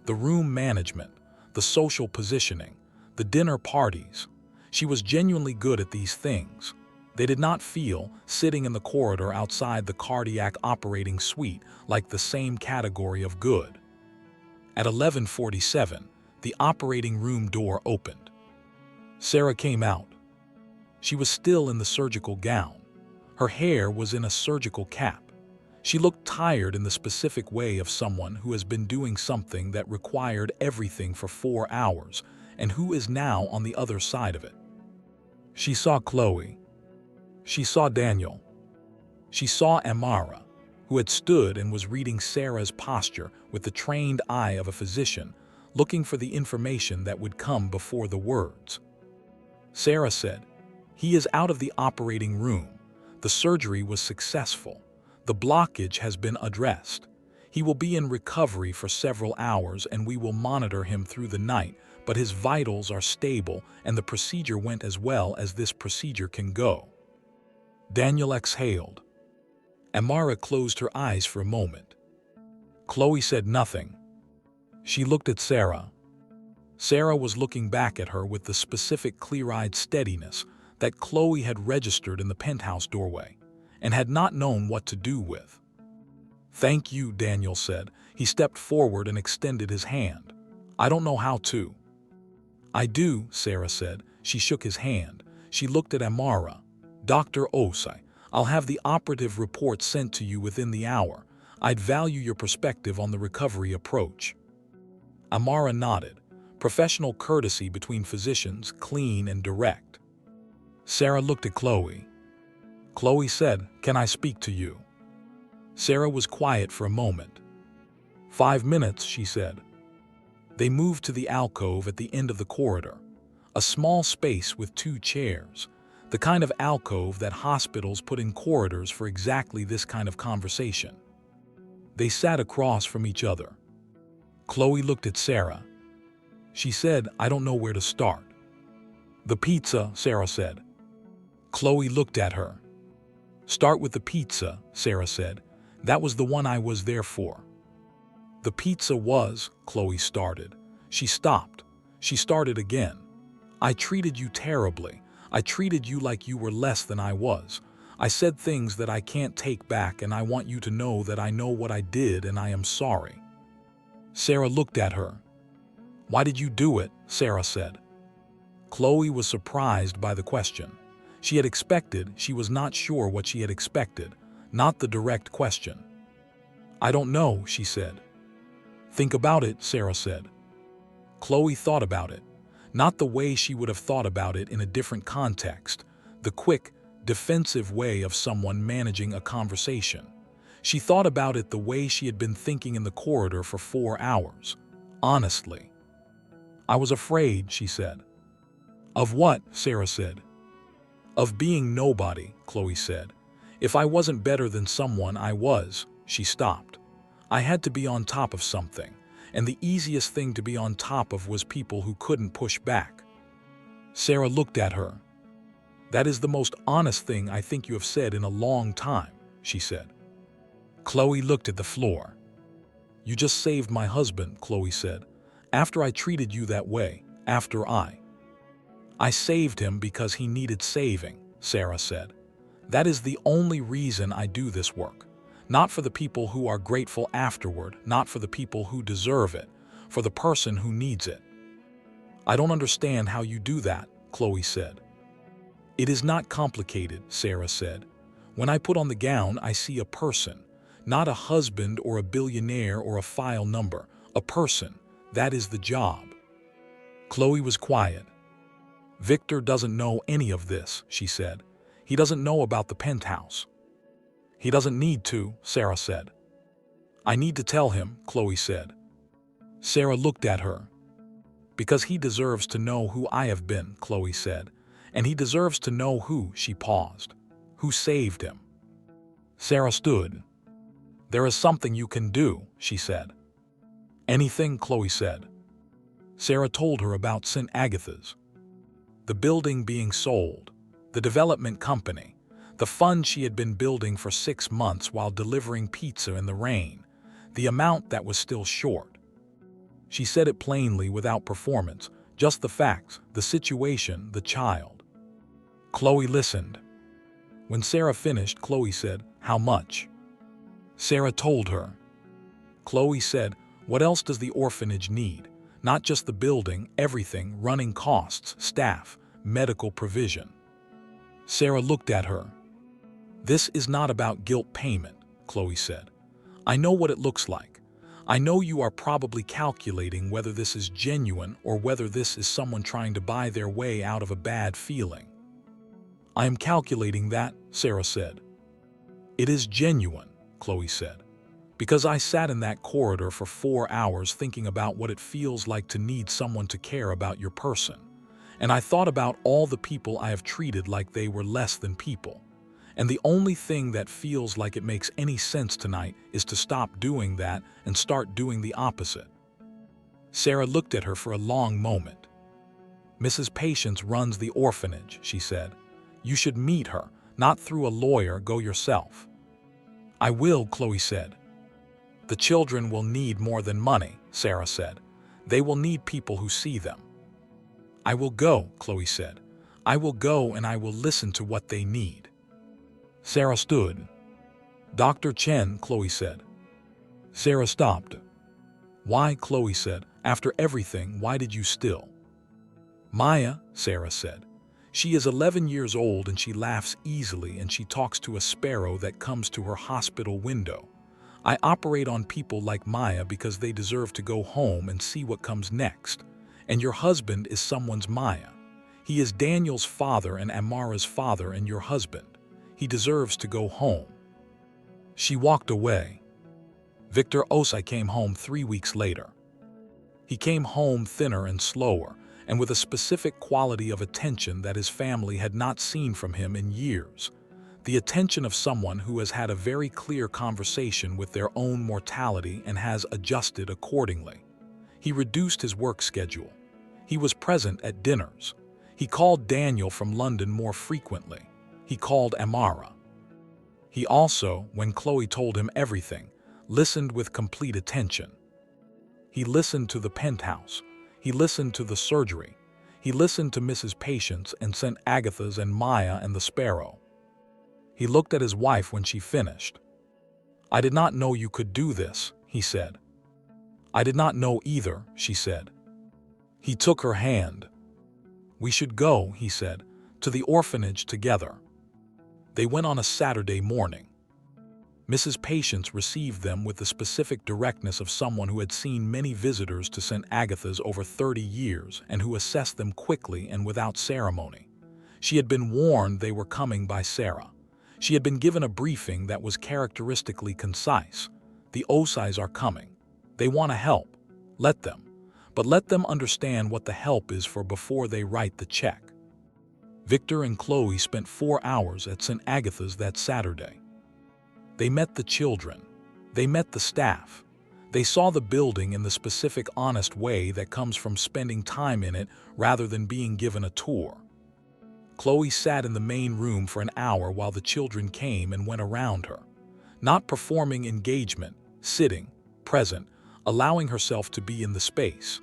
S1: the room management, the social positioning, the dinner parties. She was genuinely good at these things. They did not feel, sitting in the corridor outside the cardiac operating suite, like the same category of good. At 11:47, the operating room door opened. Sarah came out. She was still in the surgical gown. Her hair was in a surgical cap. She looked tired in the specific way of someone who has been doing something that required everything for 4 hours and who is now on the other side of it. She saw Chloe. She saw Daniel. She saw Amara, who had stood and was reading Sarah's posture with the trained eye of a physician, looking for the information that would come before the words. Sarah said, "He is out of the operating room. The surgery was successful. The blockage has been addressed. He will be in recovery for several hours and we will monitor him through the night, but his vitals are stable and the procedure went as well as this procedure can go." Daniel exhaled. Amara closed her eyes for a moment. Chloe said nothing. She looked at Sarah. Sarah was looking back at her with the specific clear-eyed steadiness that Chloe had registered in the penthouse doorway and had not known what to do with. "Thank you," Daniel said. He stepped forward and extended his hand. "I don't know how to." "I do," Sarah said. She shook his hand. She looked at Amara. "Dr. Osai, I'll have the operative report sent to you within the hour. I'd value your perspective on the recovery approach." Amara nodded. Professional courtesy between physicians, clean and direct. Sarah looked at Chloe. Chloe said, "Can I speak to you?" Sarah was quiet for a moment. 5 minutes, she said. They moved to the alcove at the end of the corridor, a small space with 2 chairs, the kind of alcove that hospitals put in corridors for exactly this kind of conversation. They sat across from each other. Chloe looked at Sarah. She said, I don't know where to start. The pizza, Sarah said. Chloe looked at her. Start with the pizza, Sarah said. That was the one I was there for. The pizza was, Chloe started. She stopped. She started again. I treated you terribly. I treated you like you were less than I was. I said things that I can't take back, and I want you to know that I know what I did and I am sorry. Sarah looked at her. Why did you do it? Sarah said. Chloe was surprised by the question. She had expected, she was not sure what she had expected, not the direct question. I don't know, she said. Think about it, Sarah said. Chloe thought about it, not the way she would have thought about it in a different context, the quick, defensive way of someone managing a conversation. She thought about it the way she had been thinking in the corridor for 4 hours, honestly. I was afraid, she said. Of what? Sarah said. Of being nobody, Chloe said. If I wasn't better than someone, I was. She stopped. I had to be on top of something, and the easiest thing to be on top of was people who couldn't push back. Sarah looked at her. That is the most honest thing I think you have said in a long time, she said. Chloe looked at the floor. You just saved my husband, Chloe said. After I treated you that way, after I saved him because he needed saving, Sarah said. That is the only reason I do this work. Not for the people who are grateful afterward, not for the people who deserve it, for the person who needs it. I don't understand how you do that, Chloe said. It is not complicated, Sarah said. When I put on the gown, I see a person, not a husband or a billionaire or a file number, a person. That is the job. Chloe was quiet. Victor doesn't know any of this, she said. He doesn't know about the penthouse. He doesn't need to, Sarah said. I need to tell him, Chloe said. Sarah looked at her. Because he deserves to know who I have been, Chloe said. And he deserves to know who, she paused, who saved him. Sarah stood. There is something you can do, she said. Anything, Chloe said. Sarah told her about St. Agatha's. The building being sold, the development company, the fund she had been building for 6 months while delivering pizza in the rain, the amount that was still short. She said it plainly without performance, just the facts, the situation, the child. Chloe listened. When Sarah finished, Chloe said, How much? Sarah told her. Chloe said, What else does the orphanage need? Not just the building, everything, running costs, staff, medical provision. Sarah looked at her. This is not about guilt payment, Chloe said. I know what it looks like. I know you are probably calculating whether this is genuine or whether this is someone trying to buy their way out of a bad feeling. I am calculating that, Sarah said. It is genuine, Chloe said. Because I sat in that corridor for 4 hours thinking about what it feels like to need someone to care about your person. And I thought about all the people I have treated like they were less than people. And the only thing that feels like it makes any sense tonight is to stop doing that and start doing the opposite. Sarah looked at her for a long moment. Mrs. Patience runs the orphanage, she said. You should meet her, not through a lawyer, go yourself. I will, Chloe said. The children will need more than money, Sarah said. They will need people who see them. I will go, Chloe said. I will go and I will listen to what they need. Sarah stood. Dr. Chen, Chloe said. Sarah stopped. Why, Chloe said, after everything, why did you still? Maya, Sarah said. She is 11 years old and she laughs easily and she talks to a sparrow that comes to her hospital window. I operate on people like Maya because they deserve to go home and see what comes next. And your husband is someone's Maya. He is Daniel's father and Amara's father and your husband. He deserves to go home. She walked away. Victor Osai came home 3 weeks later. He came home thinner and slower, and with a specific quality of attention that his family had not seen from him in years. The attention of someone who has had a very clear conversation with their own mortality and has adjusted accordingly. He reduced his work schedule. He was present at dinners. He called Daniel from London more frequently. He called Amara. He also, when Chloe told him everything, listened with complete attention. He listened to the penthouse. He listened to the surgery. He listened to Mrs. Patience and St. Agatha's and Maya and the Sparrow. He looked at his wife when she finished. "I did not know you could do this," he said. "I did not know either," she said. He took her hand. "We should go," he said, "to the orphanage together." They went on a Saturday morning. Mrs. Patience received them with the specific directness of someone who had seen many visitors to St. Agatha's over 30 years and who assessed them quickly and without ceremony. She had been warned they were coming by Sarah. She had been given a briefing that was characteristically concise. "The Osais are coming. They want to help. Let them. But let them understand what the help is for before they write the check." Victor and Chloe spent 4 hours at St. Agatha's that Saturday. They met the children. They met the staff. They saw the building in the specific, honest way that comes from spending time in it rather than being given a tour. Chloe sat in the main room for an hour while the children came and went around her, not performing engagement, sitting, present, allowing herself to be in the space.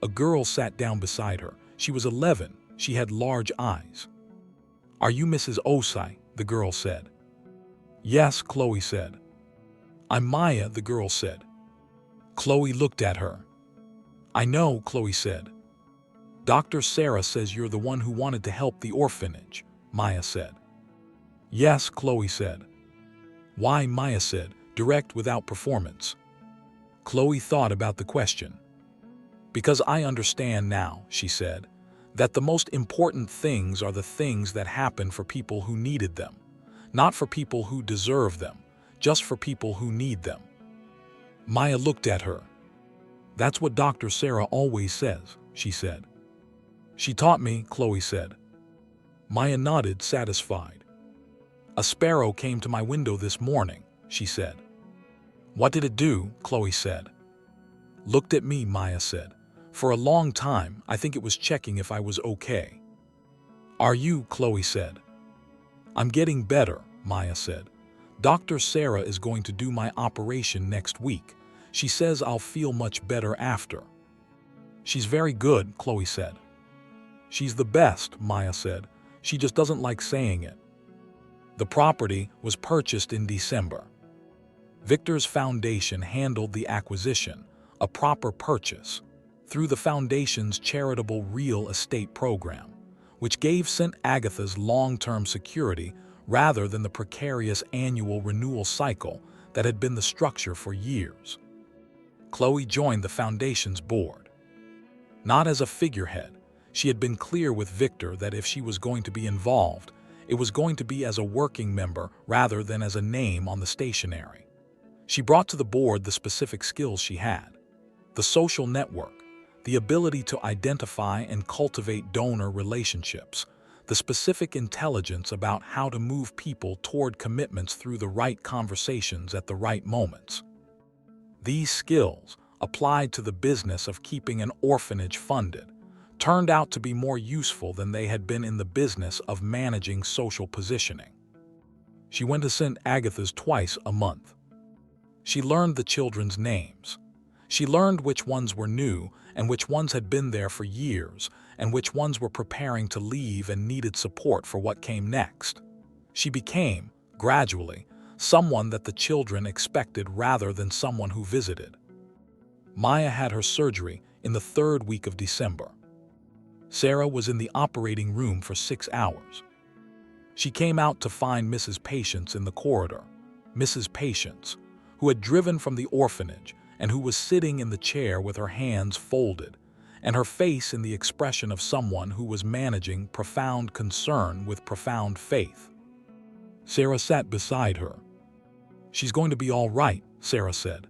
S1: A girl sat down beside her. She was 11. She had large eyes. "Are you Mrs. Osai?" the girl said. "Yes," Chloe said. "I'm Maya," the girl said. Chloe looked at her. "I know," Chloe said. "Dr. Sarah says you're the one who wanted to help the orphanage," Maya said. "Yes," Chloe said. "Why?" Maya said, direct without performance. Chloe thought about the question. "Because I understand now," she said, "that the most important things are the things that happen for people who needed them, not for people who deserve them, just for people who need them." Maya looked at her. "That's what Dr. Sarah always says," she said. "She taught me," Chloe said. Maya nodded, satisfied. "A sparrow came to my window this morning," she said. "What did it do?" Chloe said. "Looked at me," Maya said. "For a long time, I think it was checking if I was okay." "Are you?" Chloe said. "I'm getting better," Maya said. "Dr. Sarah is going to do my operation next week. She says I'll feel much better after." "She's very good," Chloe said. "She's the best," Maya said. "She just doesn't like saying it." The property was purchased in December. Victor's foundation handled the acquisition, a proper purchase, through the foundation's charitable real estate program, which gave St. Agatha's long-term security rather than the precarious annual renewal cycle that had been the structure for years. Chloe joined the foundation's board. Not as a figurehead. She had been clear with Victor that if she was going to be involved, it was going to be as a working member rather than as a name on the stationery. She brought to the board the specific skills she had: the social network, the ability to identify and cultivate donor relationships, the specific intelligence about how to move people toward commitments through the right conversations at the right moments. These skills, applied to the business of keeping an orphanage funded, turned out to be more useful than they had been in the business of managing social positioning. She went to St. Agatha's twice a month. She learned the children's names. She learned which ones were new and which ones had been there for years and which ones were preparing to leave and needed support for what came next. She became, gradually, someone that the children expected rather than someone who visited. Maya had her surgery in the 3rd week of December. Sarah was in the operating room for 6 hours. She came out to find Mrs. Patience in the corridor. Mrs. Patience, who had driven from the orphanage and who was sitting in the chair with her hands folded and her face in the expression of someone who was managing profound concern with profound faith. Sarah sat beside her. "She's going to be all right," Sarah said.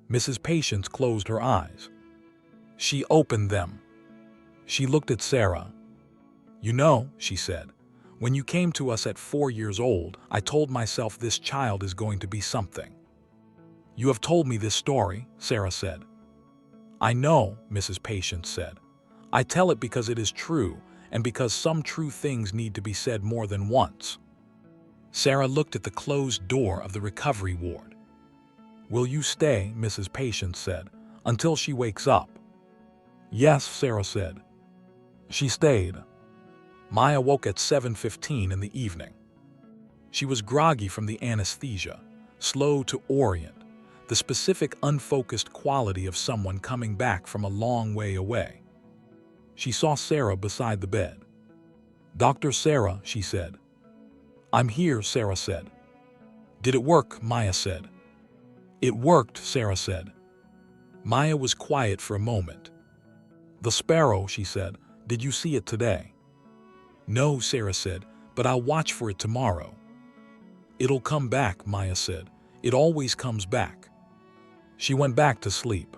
S1: Mrs. Patience closed her eyes. She opened them. She looked at Sarah. "You know," she said, "when you came to us at 4 years old, I told myself this child is going to be something." "You have told me this story," Sarah said. "I know," Mrs. Patience said. I tell it because it is true, and because some true things need to be said more than once. Sarah looked at the closed door of the recovery ward. "Will you stay," Mrs. Patience said, "until she wakes up?" "Yes," Sarah said. She stayed. Maya woke at 7:15 in the evening. She was groggy from the anesthesia, slow to orient, the specific unfocused quality of someone coming back from a long way away. She saw Sarah beside the bed. "Dr. Sarah," she said. "I'm here," Sarah said. "Did it work?" Maya said. "It worked," Sarah said. Maya was quiet for a moment. "The sparrow," she said. "Did you see it today?" "No," Sarah said, "but I'll watch for it tomorrow." "It'll come back," Maya said. "It always comes back." She went back to sleep.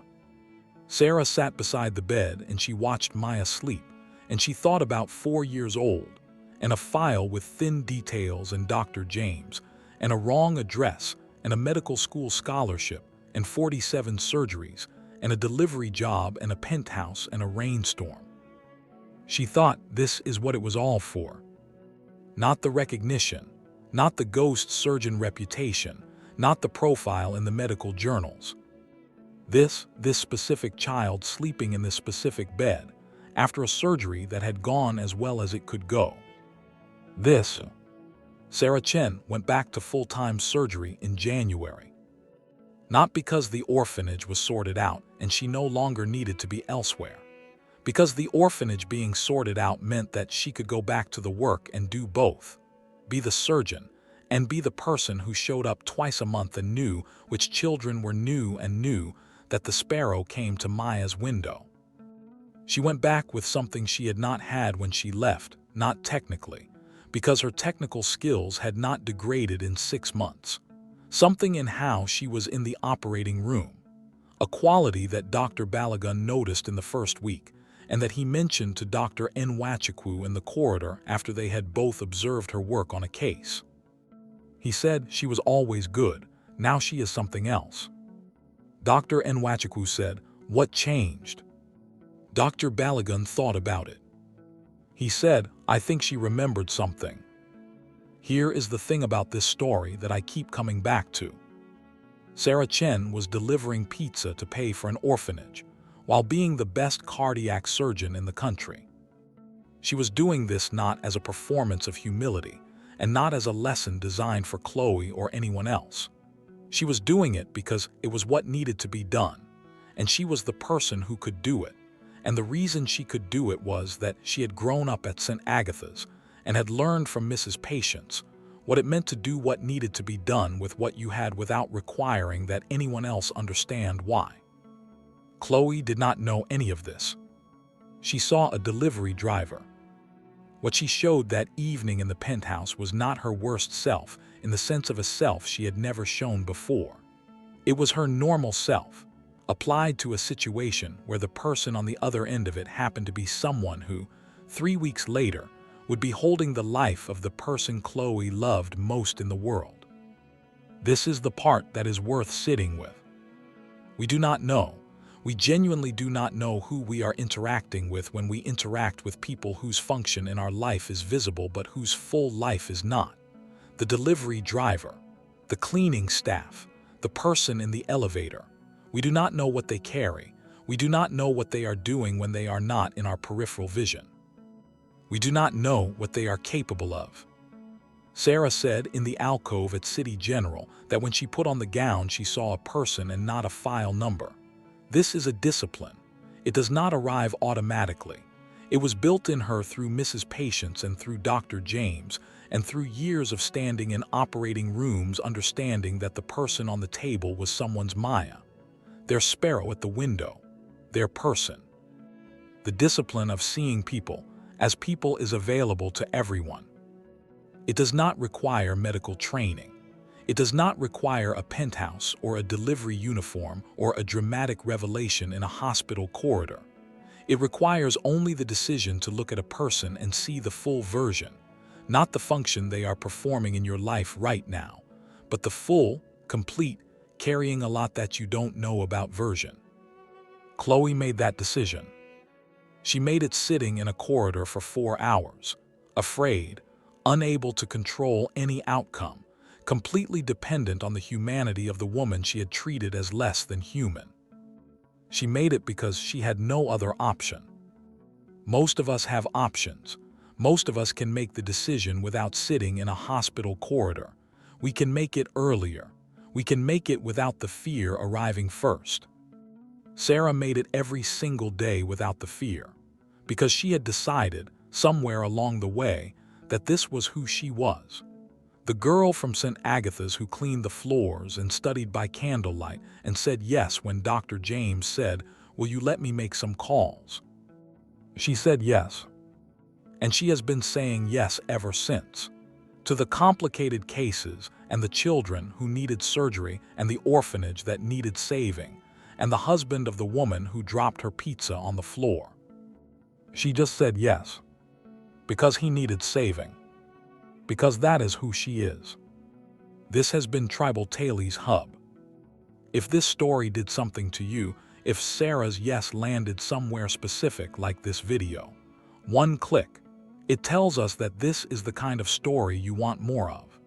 S1: Sarah sat beside the bed and she watched Maya sleep, and she thought about 4 years old, and a file with thin details and Dr. James, and a wrong address, and a medical school scholarship, and 47 surgeries, and a delivery job, and a penthouse, and a rainstorm. She thought this is what it was all for. Not the recognition, not the ghost surgeon reputation, not the profile in the medical journals. This specific child sleeping in this specific bed, after a surgery that had gone as well as it could go. Sarah Chen went back to full-time surgery in January. Not because the orphanage was sorted out and she no longer needed to be elsewhere. Because the orphanage being sorted out meant that she could go back to the work and do both. Be the surgeon and be the person who showed up twice a month and knew which children were new and knew that the sparrow came to Maya's window. She went back with something she had not had when she left, not technically, because her technical skills had not degraded in 6 months. Something in how she was in the operating room, a quality that Dr. Balagun noticed in the first week, and that he mentioned to Dr. Nwachukwu in the corridor after they had both observed her work on a case. He said she was always good, now she is something else. Dr. Nwachukwu said, "What changed?" Dr. Balagun thought about it. He said, "I think she remembered something." Here is the thing about this story that I keep coming back to. Sarah Chen was delivering pizza to pay for an orphanage, while being the best cardiac surgeon in the country. She was doing this not as a performance of humility, and not as a lesson designed for Chloe or anyone else. She was doing it because it was what needed to be done, and she was the person who could do it. And the reason she could do it was that she had grown up at St. Agatha's and had learned from Mrs. Patience what it meant to do what needed to be done with what you had without requiring that anyone else understand why. Chloe did not know any of this. She saw a delivery driver. What she showed that evening in the penthouse was not her worst self in the sense of a self she had never shown before. It was her normal self, applied to a situation where the person on the other end of it happened to be someone who, 3 weeks later, would be holding the life of the person Chloe loved most in the world. This is the part that is worth sitting with. We do not know. We genuinely do not know who we are interacting with when we interact with people whose function in our life is visible but whose full life is not. The delivery driver, the cleaning staff, the person in the elevator. We do not know what they carry. We do not know what they are doing when they are not in our peripheral vision. We do not know what they are capable of. Sarah said in the alcove at City General that when she put on the gown she saw a person and not a file number. This is a discipline. It does not arrive automatically. It was built in her through Mrs. Patience and through Dr. James, and through years of standing in operating rooms understanding that the person on the table was someone's Maya, their sparrow at the window, their person. The discipline of seeing people as people is available to everyone. It does not require medical training. It does not require a penthouse or a delivery uniform or a dramatic revelation in a hospital corridor. It requires only the decision to look at a person and see the full version, not the function they are performing in your life right now, but the full, complete, carrying a lot that you don't know about version. Chloe made that decision. She made it sitting in a corridor for 4 hours, afraid, unable to control any outcome, completely dependent on the humanity of the woman she had treated as less than human. She made it because she had no other option. Most of us have options. Most of us can make the decision without sitting in a hospital corridor. We can make it earlier. We can make it without the fear arriving first. Sarah made it every single day without the fear, because she had decided, somewhere along the way, that this was who she was. The girl from St. Agatha's who cleaned the floors and studied by candlelight and said yes when Dr. James said, "Will you let me make some calls?" She said yes. And she has been saying yes ever since. To the complicated cases and the children who needed surgery and the orphanage that needed saving, and the husband of the woman who dropped her pizza on the floor. She just said yes. Because he needed saving. Because that is who she is. This has been Tribal Taily's hub. If this story did something to you, if Sarah's yes landed somewhere specific like this video, one click, it tells us that this is the kind of story you want more of.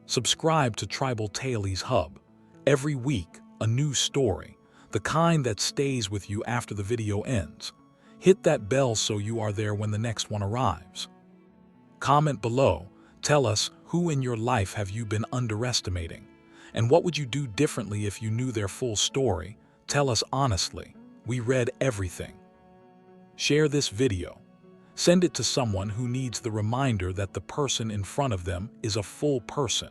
S1: Subscribe to Tribal Taily's hub. Every week, a new story, the kind that stays with you after the video ends. Hit that bell so you are there when the next one arrives. Comment below. Tell us, who in your life have you been underestimating? And what would you do differently if you knew their full story? Tell us honestly. We read everything. Share this video. Send it to someone who needs the reminder that the person in front of them is a full person,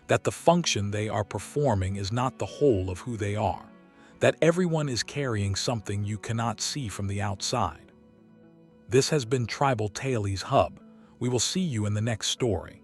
S1: that the function they are performing is not the whole of who they are, that everyone is carrying something you cannot see from the outside. This has been Tribal Taily's hub. We will see you in the next story.